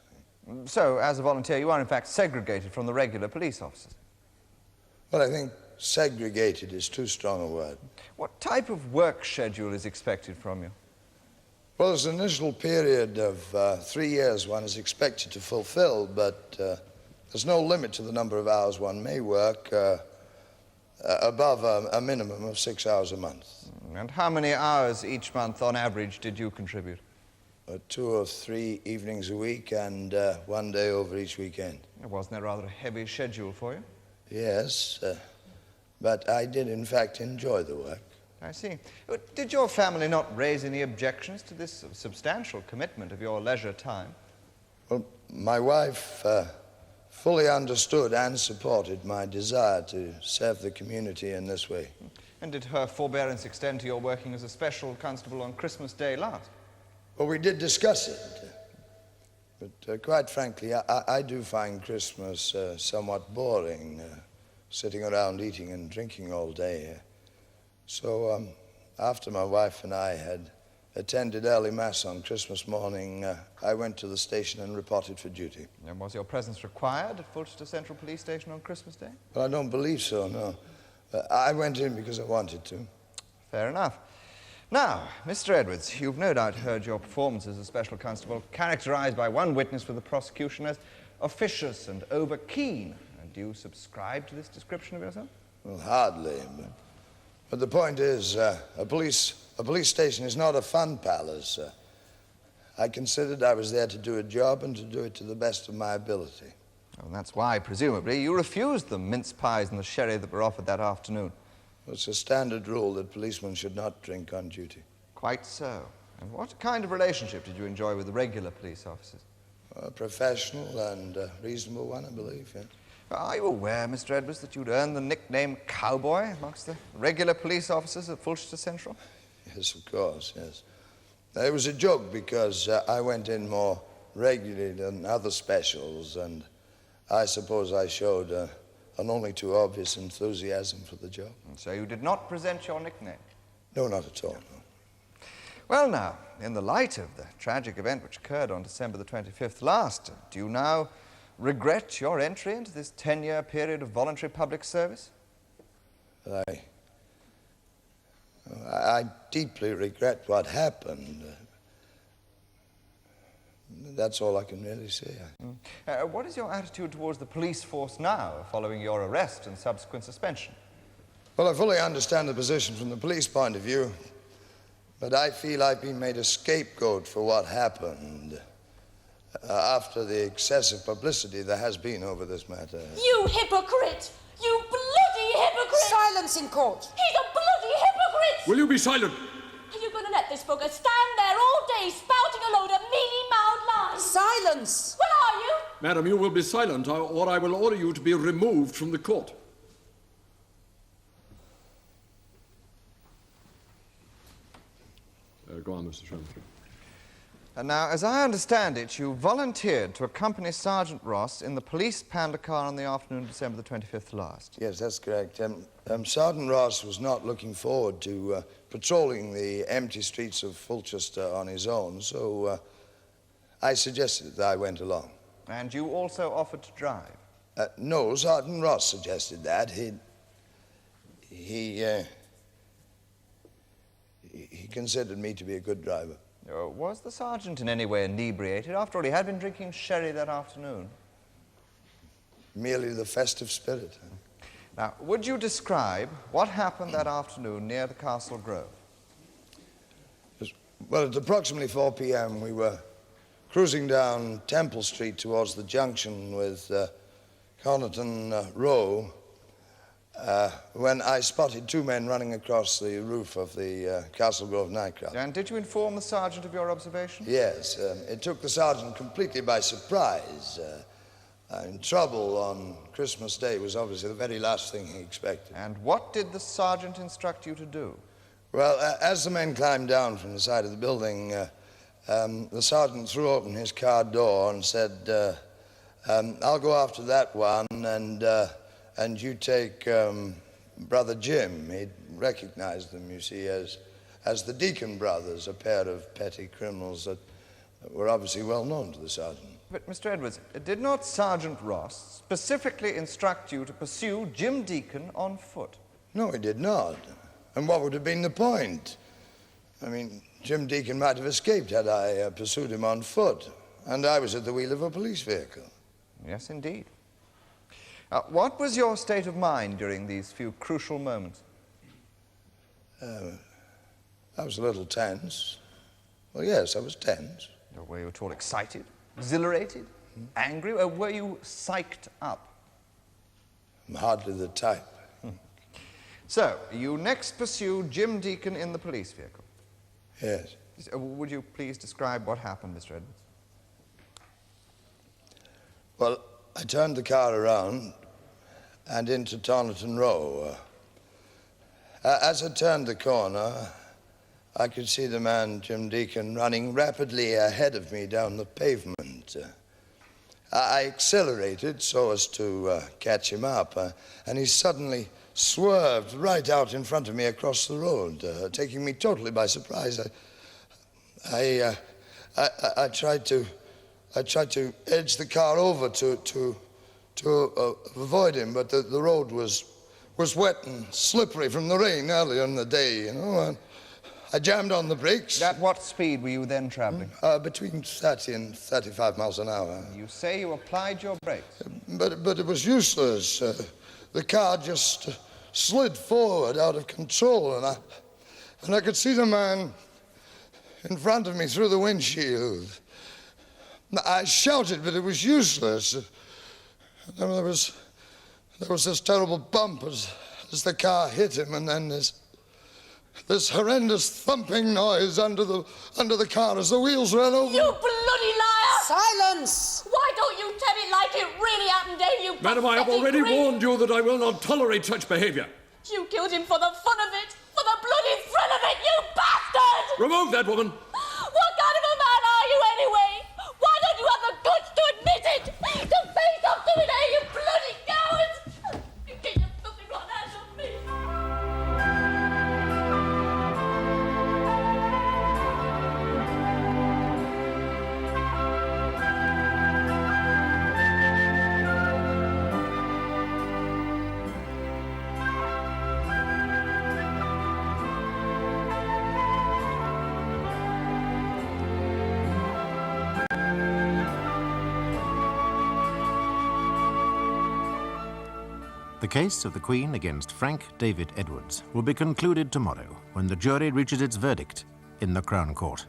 So, as a volunteer, you are in fact segregated from the regular police officers? Well, I think segregated is too strong a word. What type of work schedule is expected from you? Well, there's an initial period of 3 years one is expected to fulfill, but there's no limit to the number of hours one may work above a minimum of 6 hours a month. And how many hours each month, on average, did you contribute? 2 or 3 evenings a week and 1 day over each weekend. Wasn't that rather a heavy schedule for you? Yes, but I did, in fact, enjoy the work. I see. Did your family not raise any objections to this substantial commitment of your leisure time? Well, my wife fully understood and supported my desire to serve the community in this way. And did her forbearance extend to your working as a special constable on Christmas Day last? Well, we did discuss it. But quite frankly, I do find Christmas somewhat boring, sitting around eating and drinking all day. So after my wife and I had attended early mass on Christmas morning, I went to the station and reported for duty. And was your presence required at Fulchester Central Police Station on Christmas Day? Well, I don't believe so, no. I went in because I wanted to. Fair enough. Now, Mr. Edwards, you've no doubt heard your performance as a special constable characterized by one witness for the prosecution as officious and over-keen. And do you subscribe to this description of yourself? Well, hardly. But the point is, a police station is not a fun palace. I considered I was there to do a job and to do it to the best of my ability. Oh, and that's why, presumably, you refused the mince pies and the sherry that were offered that afternoon. Well, it's a standard rule that policemen should not drink on duty. Quite so. And what kind of relationship did you enjoy with the regular police officers? A professional and reasonable one, I believe, yeah. Are you aware, Mr. Edwards, that you'd earned the nickname Cowboy amongst the regular police officers at Fulchester Central? Yes, of course, yes. It was a joke because I went in more regularly than other specials, and I suppose I showed an only too obvious enthusiasm for the job. And so you did not present your nickname? No, not at all, no. Well, now, in the light of the tragic event which occurred on December the 25th last, do you now regret your entry into this 10-year period of voluntary public service? I deeply regret what happened. That's all I can really say. What is your attitude towards the police force now, following your arrest and subsequent suspension? Well, I fully understand the position from the police point of view, but I feel I've been made a scapegoat for what happened after the excessive publicity there has been over this matter. You hypocrite! You bloody hypocrite! Silence in court! He's a bloody hypocrite! Will you be silent? Are you going to let this bugger stand there all day spouting a load of mealy-mouthed lies? Silence! What are you? Madam, you will be silent, or I will order you to be removed from the court. Go on, Mr. Sherman. And now, as I understand it, you volunteered to accompany Sergeant Ross in the police panda car on the afternoon of December the 25th last. Yes, that's correct. Sergeant Ross was not looking forward to patrolling the empty streets of Fulchester on his own, so I suggested that I went along. And you also offered to drive? No, Sergeant Ross suggested that. He considered me to be a good driver. Was the sergeant in any way inebriated? After all, he had been drinking sherry that afternoon. Merely the festive spirit. Now, would you describe what happened that afternoon near the Castle Grove? Well, at approximately 4 p.m., we were cruising down Temple Street towards the junction with Connaughton Row, when I spotted two men running across the roof of the Castle Grove nightclub. And did you inform the sergeant of your observation? Yes. It took the sergeant completely by surprise. Trouble on Christmas Day was obviously the very last thing he expected. And what did the sergeant instruct you to do? Well, as the men climbed down from the side of the building, the sergeant threw open his car door and said, I'll go after that one, and you take Brother Jim. He'd recognized them, you see, as the Deacon brothers, a pair of petty criminals that were obviously well known to the sergeant. But, Mr. Edwards, did not Sergeant Ross specifically instruct you to pursue Jim Deacon on foot? No, he did not. And what would have been the point? I mean, Jim Deacon might have escaped had I pursued him on foot, and I was at the wheel of a police vehicle. Yes, indeed. What was your state of mind during these few crucial moments? I was a little tense. Well, yes, I was tense. Were you at all excited, exhilarated, angry, or were you psyched up? I'm hardly the type. So, you next pursued Jim Deacon in the police vehicle? Yes. Would you please describe what happened, Mr. Edwards? Well, I turned the car around and into Toniton Row. As I turned the corner, I could see the man, Jim Deacon, running rapidly ahead of me down the pavement. I accelerated so as to catch him up, and he suddenly swerved right out in front of me across the road, taking me totally by surprise. I tried to edge the car over to avoid him, but the road was wet and slippery from the rain earlier in the day, you know. And I jammed on the brakes. At what speed were you then traveling? Between 30 and 35 miles an hour. You say you applied your brakes? But it was useless. The car just slid forward out of control, and I could see the man in front of me through the windshield. I shouted, but it was useless. There was this terrible bump as the car hit him, and then this horrendous thumping noise under the car as the wheels ran over. You bloody liar! Silence! Why don't you tell it like it really happened, Dave, you Madam, I have already pathetic warned you that I will not tolerate such behavior. You killed him for the fun of it, for the bloody thrill of it, you bastard! Remove that woman. What kind of a man are you anyway? Why don't you have the guts to admit it? To face up to it, you bloody cowards! You get your filthy rotten hands on me! The case of the Queen against Frank David Edwards will be concluded tomorrow when the jury reaches its verdict in the Crown Court.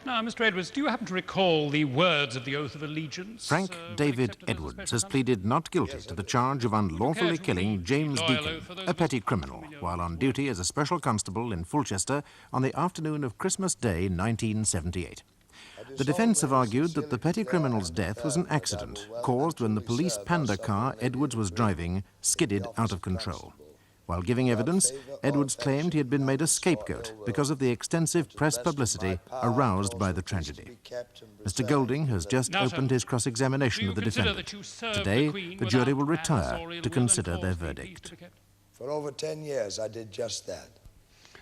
Now, Mr. Edwards, do you happen to recall the words of the Oath of Allegiance? Frank David Edwards has pleaded not guilty to the charge of unlawfully killing James Deacon, a petty criminal, while on duty as a special constable in Fulchester on the afternoon of Christmas Day 1978. The defence have argued that the petty criminal's death was an accident caused when the police panda car Edwards was driving skidded out of control. While giving evidence, Edwards claimed he had been made a scapegoat because of the extensive press publicity aroused by the tragedy. Mr. Golding has just opened his cross-examination of the defendant. Today, the jury will retire to consider their verdict. For over 10 years, I did just that.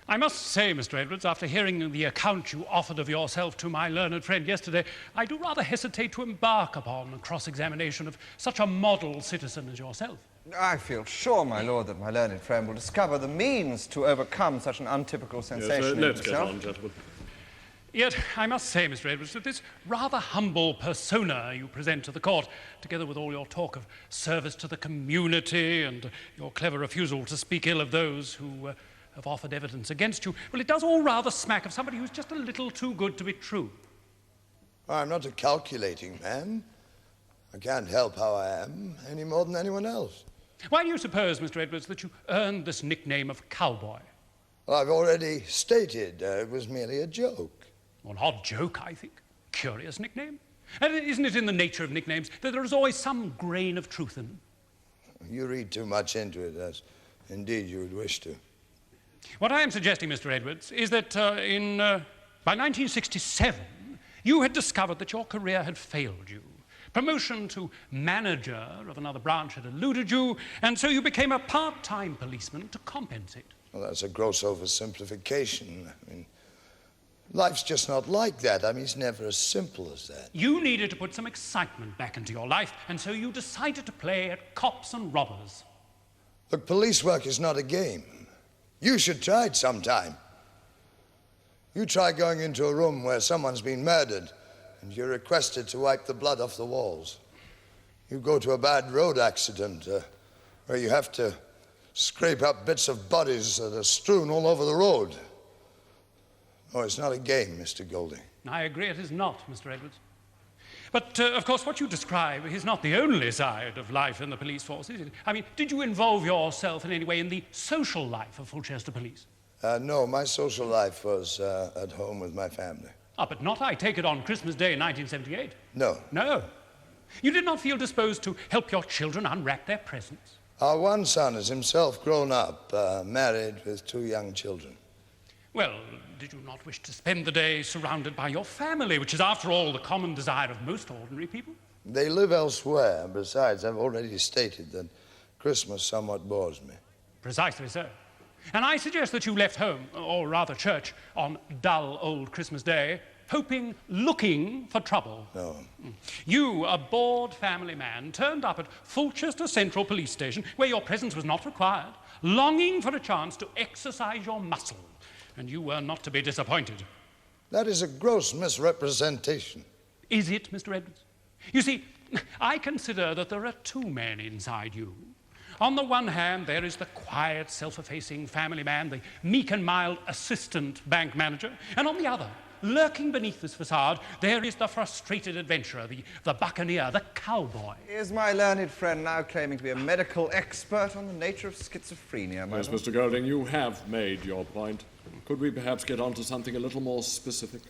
I must say, Mr. Edwards, after hearing the account you offered of yourself to my learned friend yesterday, I do rather hesitate to embark upon a cross-examination of such a model citizen as yourself. I feel sure, my lord, that my learned friend will discover the means to overcome such an untypical sensation in let's himself. get on, gentlemen. Yet, I must say, Mr. Edwards, that this rather humble persona you present to the court, together with all your talk of service to the community and your clever refusal to speak ill of those who have offered evidence against you, well, it does all rather smack of somebody who's just a little too good to be true. I'm not a calculating man. I can't help how I am any more than anyone else. Why do you suppose, Mr. Edwards, that you earned this nickname of Cowboy? Well, I've already stated it was merely a joke. An odd joke, I think. Curious nickname. And isn't it in the nature of nicknames that there is always some grain of truth in them? You read too much into it, as indeed you would wish to. What I am suggesting, Mr. Edwards, is that by 1967, you had discovered that your career had failed you. Promotion to manager of another branch had eluded you, and so you became a part-time policeman to compensate. Well, that's a gross oversimplification. I mean, life's just not like that. I mean, it's never as simple as that. You needed to put some excitement back into your life, and so you decided to play at cops and robbers. Look, police work is not a game. You should try it sometime. You try going into a room where someone's been murdered, and you're requested to wipe the blood off the walls. You go to a bad road accident where you have to scrape up bits of bodies that are strewn all over the road. Oh, it's not a game, Mr. Golding. I agree it is not, Mr. Edwards. But, of course, what you describe is not the only side of life in the police force, is it? I mean, did you involve yourself in any way in the social life of Fulchester Police? No, my social life was at home with my family. Ah, but not, I take it, on Christmas Day 1978? No. No. You did not feel disposed to help your children unwrap their presents? Our one son is himself grown up, married with 2 young children. Well, did you not wish to spend the day surrounded by your family, which is, after all, the common desire of most ordinary people? They live elsewhere. Besides, I've already stated that Christmas somewhat bores me. Precisely so. And I suggest that you left home, or rather church, on dull old Christmas Day, looking for trouble. No. You, a bored family man, turned up at Fulchester Central Police Station, where your presence was not required, longing for a chance to exercise your muscle. And you were not to be disappointed. That is a gross misrepresentation. Is it, Mr. Edwards? You see, I consider that there are 2 men inside you. On the one hand, there is the quiet, self-effacing family man, the meek and mild assistant bank manager. And on the other, lurking beneath this facade, there is the frustrated adventurer, the buccaneer, the cowboy. Is my learned friend now claiming to be a medical expert on the nature of schizophrenia, my Yes, lord? Mr. Golding, you have made your point. Could we perhaps get on to something a little more specific?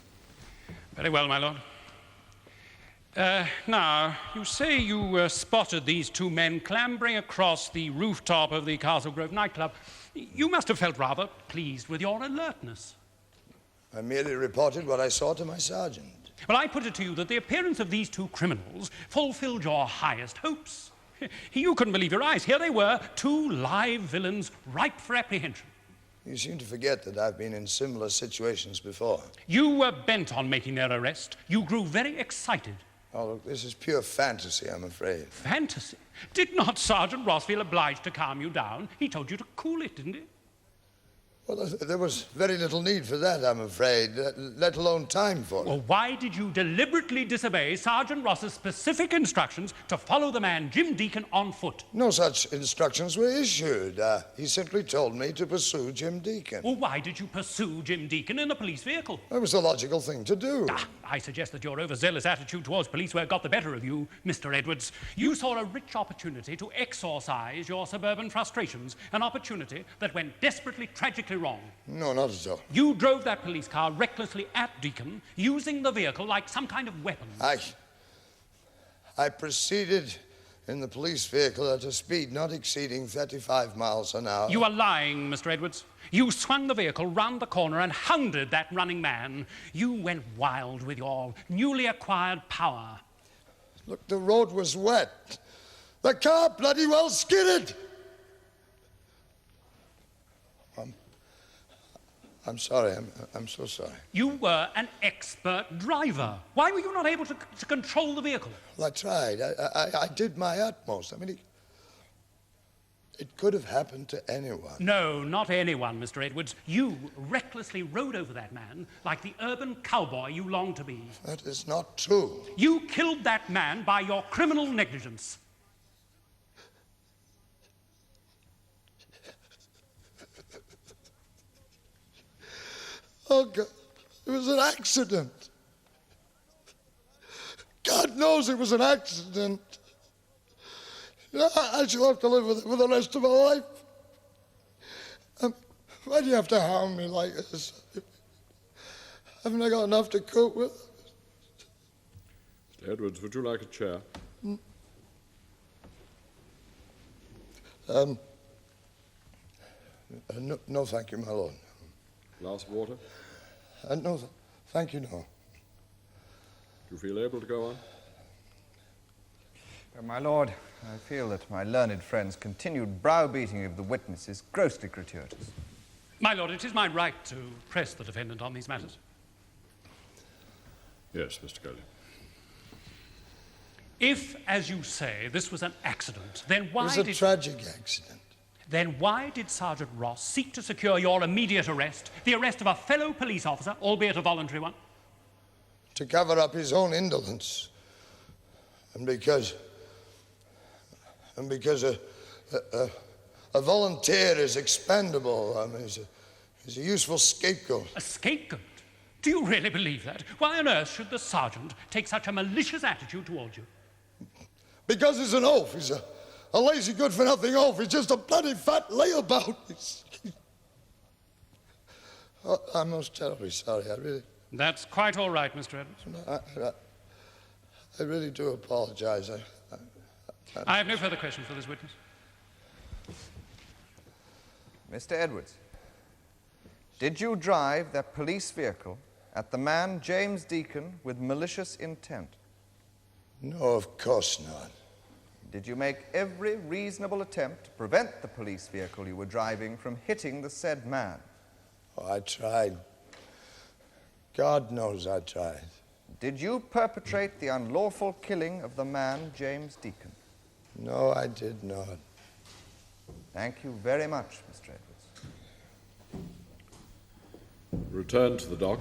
Very well, my lord. Now, you say you spotted these 2 men clambering across the rooftop of the Castle Grove nightclub. You must have felt rather pleased with your alertness. I merely reported what I saw to my sergeant. Well, I put it to you that the appearance of these 2 criminals fulfilled your highest hopes. You couldn't believe your eyes. Here they were, 2 live villains ripe for apprehension. You seem to forget that I've been in similar situations before. You were bent on making their arrest. You grew very excited. Oh, look, this is pure fantasy, I'm afraid. Fantasy? Did not Sergeant Ross feel obliged to calm you down? He told you to cool it, didn't he? Well, there was very little need for that, I'm afraid, let alone time for it. Well, why did you deliberately disobey Sergeant Ross's specific instructions to follow the man Jim Deacon on foot? No such instructions were issued. He simply told me to pursue Jim Deacon. Well, why did you pursue Jim Deacon in a police vehicle? It was the logical thing to do. I suggest that your overzealous attitude towards police work got the better of you, Mr. Edwards. You saw a rich opportunity to exorcise your suburban frustrations, an opportunity that went desperately, tragically wrong. No, not at all. You drove that police car recklessly at Deacon, using the vehicle like some kind of weapon. I proceeded in the police vehicle at a speed not exceeding 35 miles an hour. You are lying, Mr. Edwards. You swung the vehicle round the corner and hounded that running man. You went wild with your newly acquired power. Look, the road was wet. The car bloody well skidded. I'm sorry. I'm so sorry. You were an expert driver. Why were you not able to control the vehicle? Well, I tried. I did my utmost. I mean, it could have happened to anyone. No, not anyone, Mr. Edwards. You recklessly rode over that man like the urban cowboy you long to be. That is not true. You killed that man by your criminal negligence. Oh, God, it was an accident. God knows it was an accident. You know, I shall have to live with it for the rest of my life. Why do you have to harm me like this? Haven't I got enough to cope with? Mr. Edwards, would you like a chair? No, thank you, my lord. Glass of water? No, thank you, no. Do you feel able to go on? My lord, I feel that my learned friend's continued browbeating of the witness is grossly gratuitous. My lord, it is my right to press the defendant on these matters. Yes, Mr. Coley. If, as you say, this was an accident, then why It was a tragic accident. Then why did Sergeant Ross seek to secure your immediate arrest, the arrest of a fellow police officer, albeit a voluntary one? To cover up his own indolence. And because a volunteer is expendable. I mean, he's a useful scapegoat. A scapegoat? Do you really believe that? Why on earth should the sergeant take such a malicious attitude towards you? Because he's an oaf. He's a lazy, good-for-nothing oaf. He's just a bloody fat layabout. I'm most terribly sorry. I really... That's quite all right, Mr. Edwards. I really do apologize. I have no further questions for this witness. Mr. Edwards, did you drive that police vehicle at the man James Deacon with malicious intent? No, of course not. Did you make every reasonable attempt to prevent the police vehicle you were driving from hitting the said man? Oh, I tried. God knows I tried. Did you perpetrate the unlawful killing of the man James Deacon? No, I did not. Thank you very much, Mr. Edwards. Return to the dock.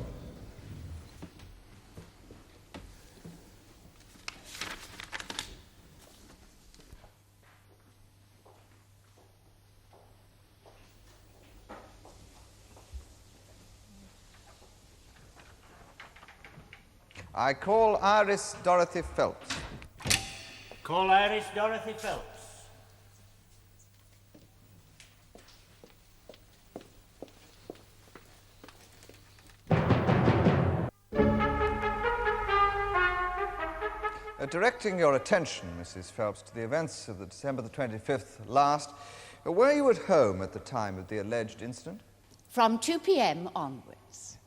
I call Iris Dorothy Phelps. Call Iris Dorothy Phelps. Directing your attention, Mrs. Phelps, to the events of the December the 25th last, were you at home at the time of the alleged incident? From 2 p.m. onwards.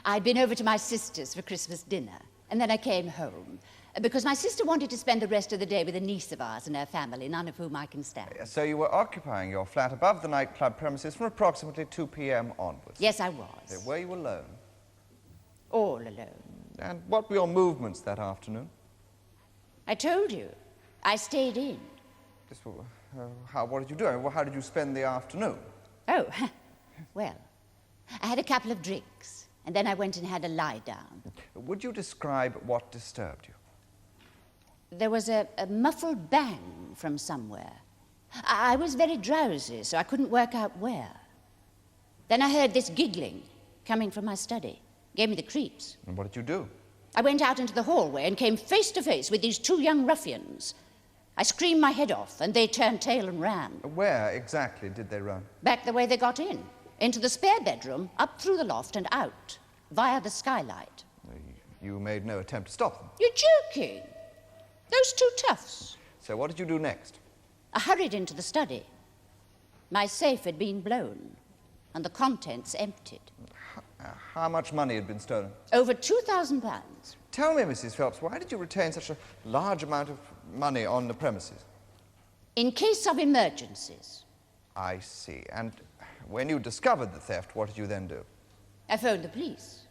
I'd been over to my sister's for Christmas dinner, and then I came home, because my sister wanted to spend the rest of the day with a niece of ours and her family, none of whom I can stand. So you were occupying your flat above the nightclub premises from approximately 2 p.m. onwards? Yes, I was. Were you alone? All alone. And what were your movements that afternoon? I told you. I stayed in. What did you do? How did you spend the afternoon? Oh, well, I had a couple of drinks, and then I went and had a lie down. Would you describe what disturbed you? There was a muffled bang from somewhere. I was very drowsy, so I couldn't work out where. Then I heard this giggling coming from my study. Gave me the creeps. And what did you do? I went out into the hallway and came face to face with these two young ruffians. I screamed my head off, and they turned tail and ran. Where exactly did they run? Back the way they got in. Into the spare bedroom, up through the loft and out, via the skylight. You made no attempt to stop them? You're joking. Those two toughs. So what did you do next? I hurried into the study. My safe had been blown, and the contents emptied. How much money had been stolen? Over £2,000. Tell me, Mrs. Phelps, why did you retain such a large amount of money on the premises? In case of emergencies. I see. And when you discovered the theft, what did you then do? I phoned the police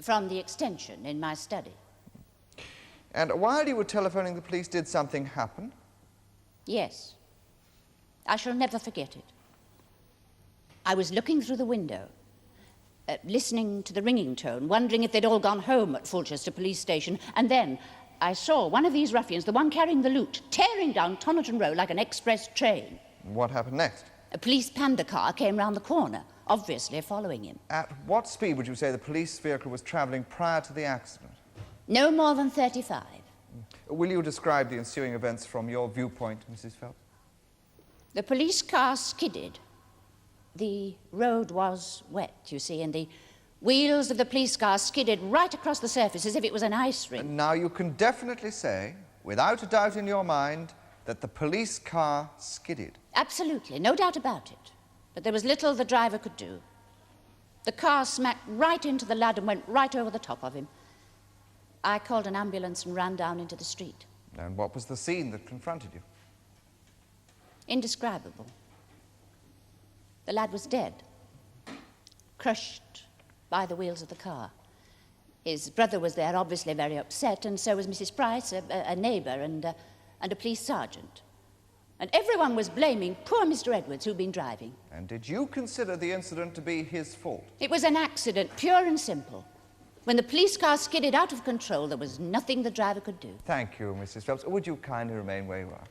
from the extension in my study. And while you were telephoning the police, did something happen? Yes. I shall never forget it. I was looking through the window, listening to the ringing tone, wondering if they'd all gone home at Fulchester Police Station, and then I saw one of these ruffians, the one carrying the loot, tearing down Toniton Row like an express train. What happened next? A police panda car came round the corner, obviously following him. At what speed would you say the police vehicle was travelling prior to the accident? No more than 35. Will you describe the ensuing events from your viewpoint, Mrs. Phelps? The police car skidded. The road was wet, you see, and the wheels of the police car skidded right across the surface as if it was an ice rink. Now, you can definitely say, without a doubt in your mind, that the police car skidded. Absolutely, no doubt about it. But there was little the driver could do. The car smacked right into the lad and went right over the top of him. I called an ambulance and ran down into the street. And what was the scene that confronted you? Indescribable. The lad was dead, crushed by the wheels of the car. His brother was there, obviously very upset, and so was Mrs. Price, a neighbour, and a police sergeant. And everyone was blaming poor Mr. Edwards, who'd been driving. And did you consider the incident to be his fault? It was an accident, pure and simple. When the police car skidded out of control, there was nothing the driver could do. Thank you, Mrs. Phelps. Would you kindly remain where you are?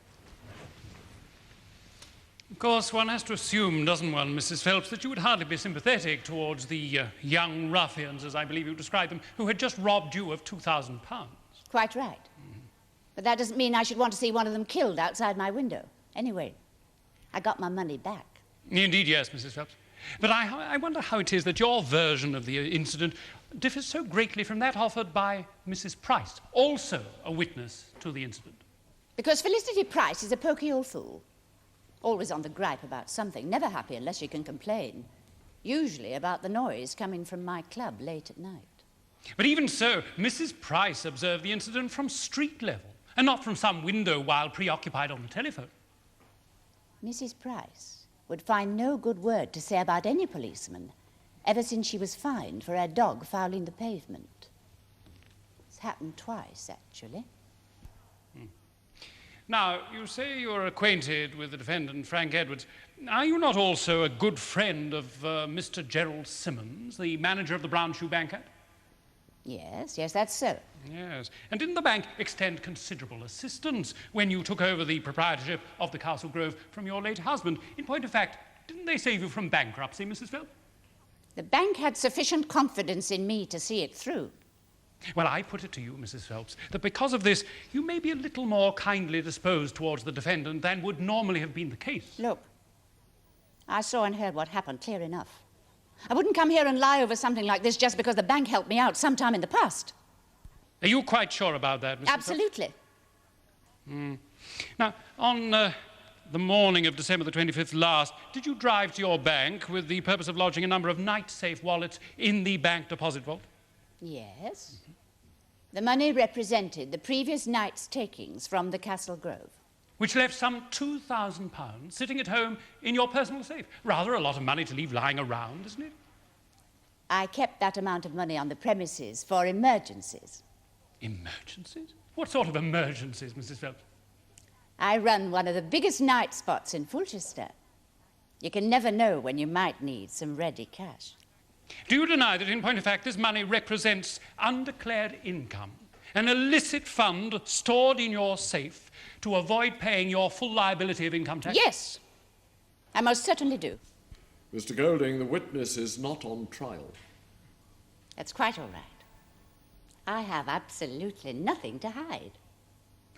Of course, one has to assume, doesn't one, Mrs. Phelps, that you would hardly be sympathetic towards the young ruffians, as I believe you described them, who had just robbed you of £2,000. Quite right. But that doesn't mean I should want to see one of them killed outside my window. Anyway, I got my money back. Indeed, yes, Mrs. Phelps. But I wonder how it is that your version of the incident differs so greatly from that offered by Mrs. Price, also a witness to the incident. Because Felicity Price is a poky old fool. Always on the gripe about something, never happy unless she can complain. Usually about the noise coming from my club late at night. But even so, Mrs. Price observed the incident from street level, and not from some window while preoccupied on the telephone. Mrs. Price would find no good word to say about any policeman ever since she was fined for her dog fouling the pavement. It's happened twice, actually. Now, you say you're acquainted with the defendant, Frank Edwards. Are you not also a good friend of Mr. Gerald Simmons, the manager of the Brown Shoe Bank? Yes, that's so. Yes. And didn't the bank extend considerable assistance when you took over the proprietorship of the Castle Grove from your late husband? In point of fact, didn't they save you from bankruptcy, Mrs. Phelps? The bank had sufficient confidence in me to see it through. Well, I put it to you, Mrs. Phelps, that because of this, you may be a little more kindly disposed towards the defendant than would normally have been the case. Look, I saw and heard what happened clear enough. I wouldn't come here and lie over something like this just because the bank helped me out sometime in the past. Are you quite sure about that, Mrs. Absolutely. Phelps? Now, on the morning of December the 25th last, did you drive to your bank with the purpose of lodging a number of night-safe wallets in the bank deposit vault? Yes. The money represented the previous night's takings from the Castle Grove. Which left some £2,000 sitting at home in your personal safe. Rather a lot of money to leave lying around, isn't it? I kept that amount of money on the premises for emergencies. Emergencies? What sort of emergencies, Mrs. Phelps? I run one of the biggest night spots in Fulchester. You can never know when you might need some ready cash. Do you deny that, in point of fact, this money represents undeclared income, an illicit fund stored in your safe to avoid paying your full liability of income tax? Yes, I most certainly do. Mr. Golding, the witness is not on trial. That's quite all right. I have absolutely nothing to hide.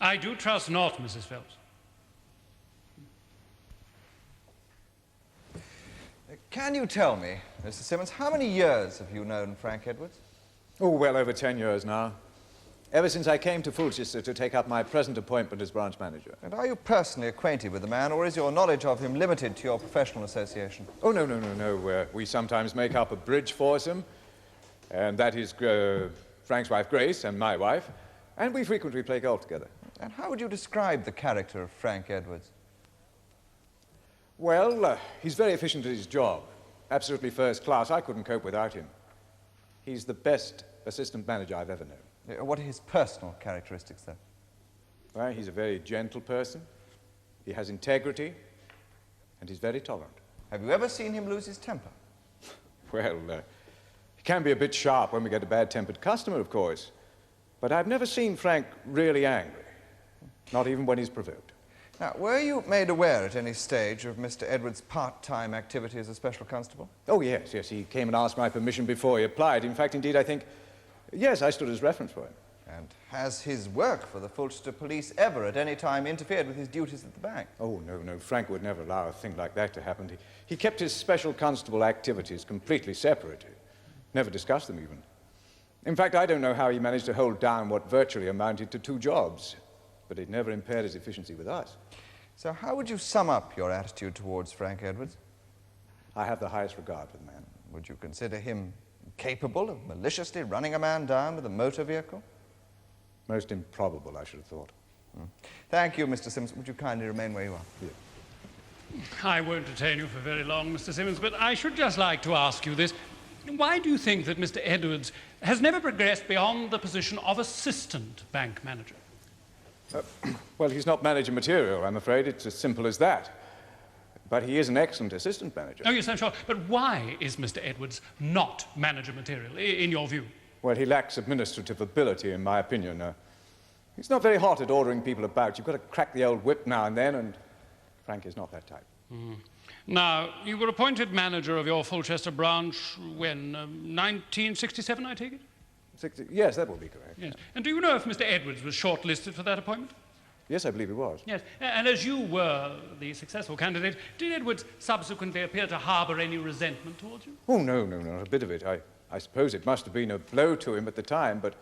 I do trust not, Mrs. Phelps. Can you tell me, Mr. Simmons, how many years have you known Frank Edwards? Oh, well over 10 years now. Ever since I came to Fulchester to take up my present appointment as branch manager. And are you personally acquainted with the man, or is your knowledge of him limited to your professional association? Oh, no. We sometimes make up a bridge foursome, and that is Frank's wife, Grace, and my wife, and we frequently play golf together. And how would you describe the character of Frank Edwards? Well, he's very efficient at his job. Absolutely first class. I couldn't cope without him. He's the best assistant manager I've ever known. What are his personal characteristics, then? Well, he's a very gentle person. He has integrity, and he's very tolerant. Have you ever seen him lose his temper? Well, he can be a bit sharp when we get a bad-tempered customer, of course. But I've never seen Frank really angry, not even when he's provoked. Now, were you made aware at any stage of Mr. Edwards' part-time activity as a special constable? Oh, yes. He came and asked my permission before he applied. In fact, indeed, I think, yes, I stood as reference for him. And has his work for the Fulchester Police ever at any time interfered with his duties at the bank? Oh, no. Frank would never allow a thing like that to happen. He kept his special constable activities completely separated. Never discussed them, even. In fact, I don't know how he managed to hold down what virtually amounted to 2 jobs. But it never impaired his efficiency with us. So how would you sum up your attitude towards Frank Edwards? I have the highest regard for the man. Would you consider him capable of maliciously running a man down with a motor vehicle? Most improbable, I should have thought. Thank you, Mr. Simmons. Would you kindly remain where you are? Yeah. I won't detain you for very long, Mr. Simmons, but I should just like to ask you this. Why do you think that Mr. Edwards has never progressed beyond the position of assistant bank manager? Well, he's not manager material, I'm afraid. It's as simple as that. But he is an excellent assistant manager. Oh, yes, I'm sure. But why is Mr. Edwards not manager material, in your view? Well, he lacks administrative ability, in my opinion. He's not very hot at ordering people about. You've got to crack the old whip now and then, and Frank is not that type. Now, you were appointed manager of your Fulchester branch when? 1967, I take it? Yes, that will be correct. Yes. And do you know if Mr. Edwards was shortlisted for that appointment? Yes, I believe he was. Yes. And as you were the successful candidate, did Edwards subsequently appear to harbour any resentment towards you? Oh, no, not a bit of it. I suppose it must have been a blow to him at the time, but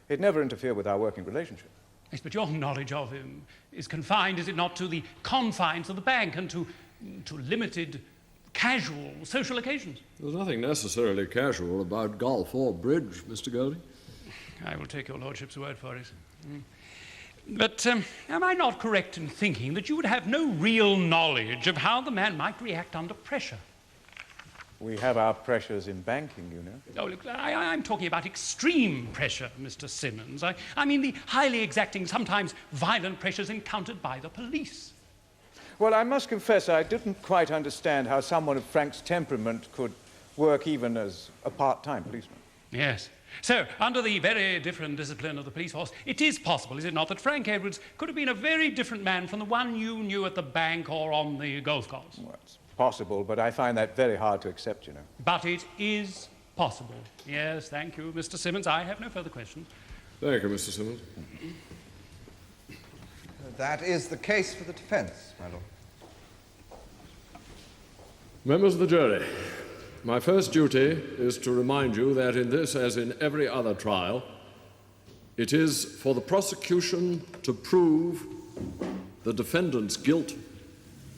it never interfered with our working relationship. Yes, but your knowledge of him is confined, is it not, to the confines of the bank and to limited, casual social occasions? There's nothing necessarily casual about golf or bridge, Mr. Golding. I will take your lordship's word for it. But am I not correct in thinking that you would have no real knowledge of how the man might react under pressure? We have our pressures in banking, you know. Oh, look, I'm talking about extreme pressure, Mr. Simmons. I mean the highly exacting, sometimes violent pressures encountered by the police. Well, I must confess I didn't quite understand how someone of Frank's temperament could work even as a part-time policeman. Yes. So, under the very different discipline of the police force, it is possible, is it not, that Frank Edwards could have been a very different man from the one you knew at the bank or on the golf course? Well, it's possible, but I find that very hard to accept, you know. But it is possible. Yes, thank you, Mr. Simmons. I have no further questions. Thank you, Mr. Simmons. That is the case for the defense, my lord. Members of the jury, my first duty is to remind you that in this, as in every other trial, it is for the prosecution to prove the defendant's guilt.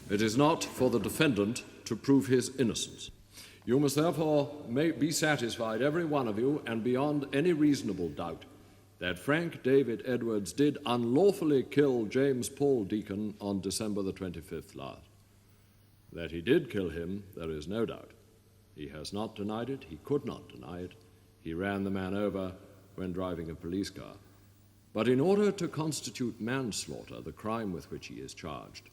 It is not for the defendant to prove his innocence. You must therefore be satisfied, every one of you, and beyond any reasonable doubt, that Frank David Edwards did unlawfully kill James Paul Deacon on December the 25th last. That he did kill him, there is no doubt. He has not denied it. He could not deny it. He ran the man over when driving a police car. But in order to constitute manslaughter, the crime with which he is charged,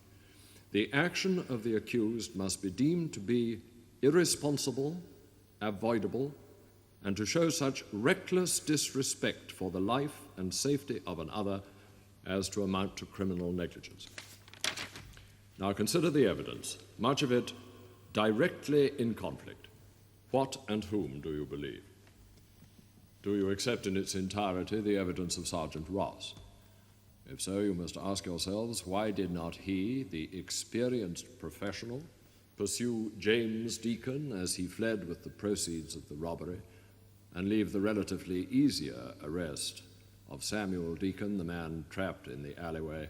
the action of the accused must be deemed to be irresponsible, avoidable, and to show such reckless disrespect for the life and safety of another as to amount to criminal negligence. Now consider the evidence, much of it directly in conflict. What and whom do you believe? Do you accept in its entirety the evidence of Sergeant Ross? If so, you must ask yourselves, why did not he, the experienced professional, pursue James Deacon as he fled with the proceeds of the robbery and leave the relatively easier arrest of Samuel Deacon, the man trapped in the alleyway,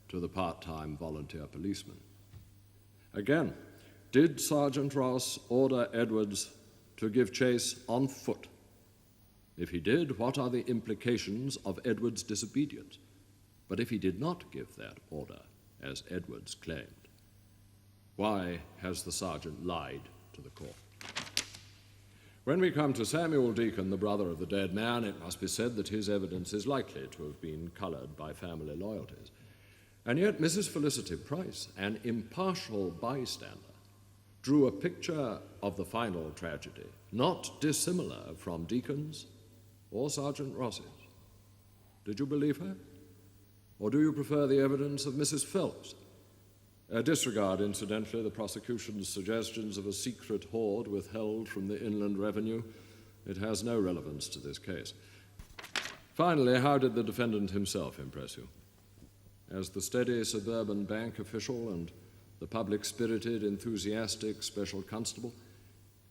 to the part-time volunteer policeman. Again, did Sergeant Ross order Edwards to give chase on foot? If he did, what are the implications of Edwards' disobedience? But if he did not give that order, as Edwards claimed, why has the sergeant lied to the court? When we come to Samuel Deacon, the brother of the dead man, it must be said that his evidence is likely to have been colored by family loyalties. And yet Mrs. Felicity Price, an impartial bystander, drew a picture of the final tragedy, not dissimilar from Deacon's or Sergeant Ross's. Did you believe her? Or do you prefer the evidence of Mrs. Phelps? Disregard, incidentally, the prosecution's suggestions of a secret hoard withheld from the Inland Revenue. It has no relevance to this case. Finally, how did the defendant himself impress you? As the steady suburban bank official and the public-spirited, enthusiastic special constable?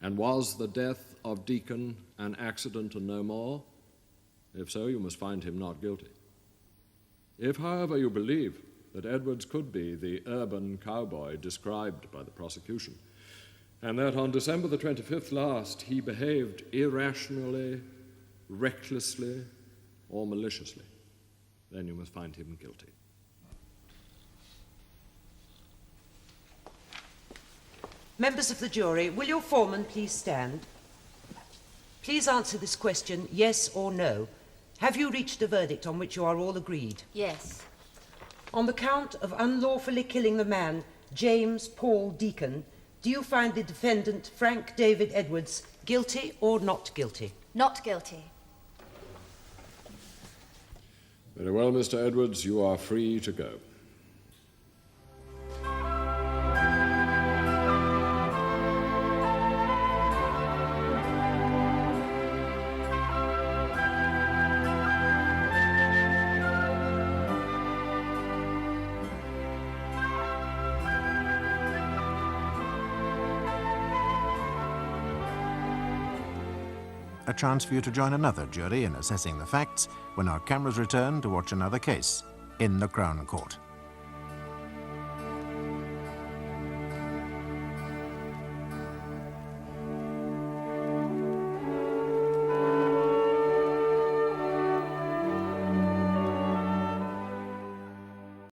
And was the death of Deacon an accident and no more? If so, you must find him not guilty. If, however, you believe that Edwards could be the urban cowboy described by the prosecution, and that on December the 25th last he behaved irrationally, recklessly, or maliciously, then you must find him guilty. Members of the jury, will your foreman please stand? Please answer this question, yes or no. Have you reached a verdict on which you are all agreed? Yes. On the count of unlawfully killing the man, James Paul Deacon, do you find the defendant, Frank David Edwards, guilty or not guilty? Not guilty. Very well, Mr. Edwards, you are free to go. A chance for you to join another jury in assessing the facts when our cameras return to watch another case in the Crown Court.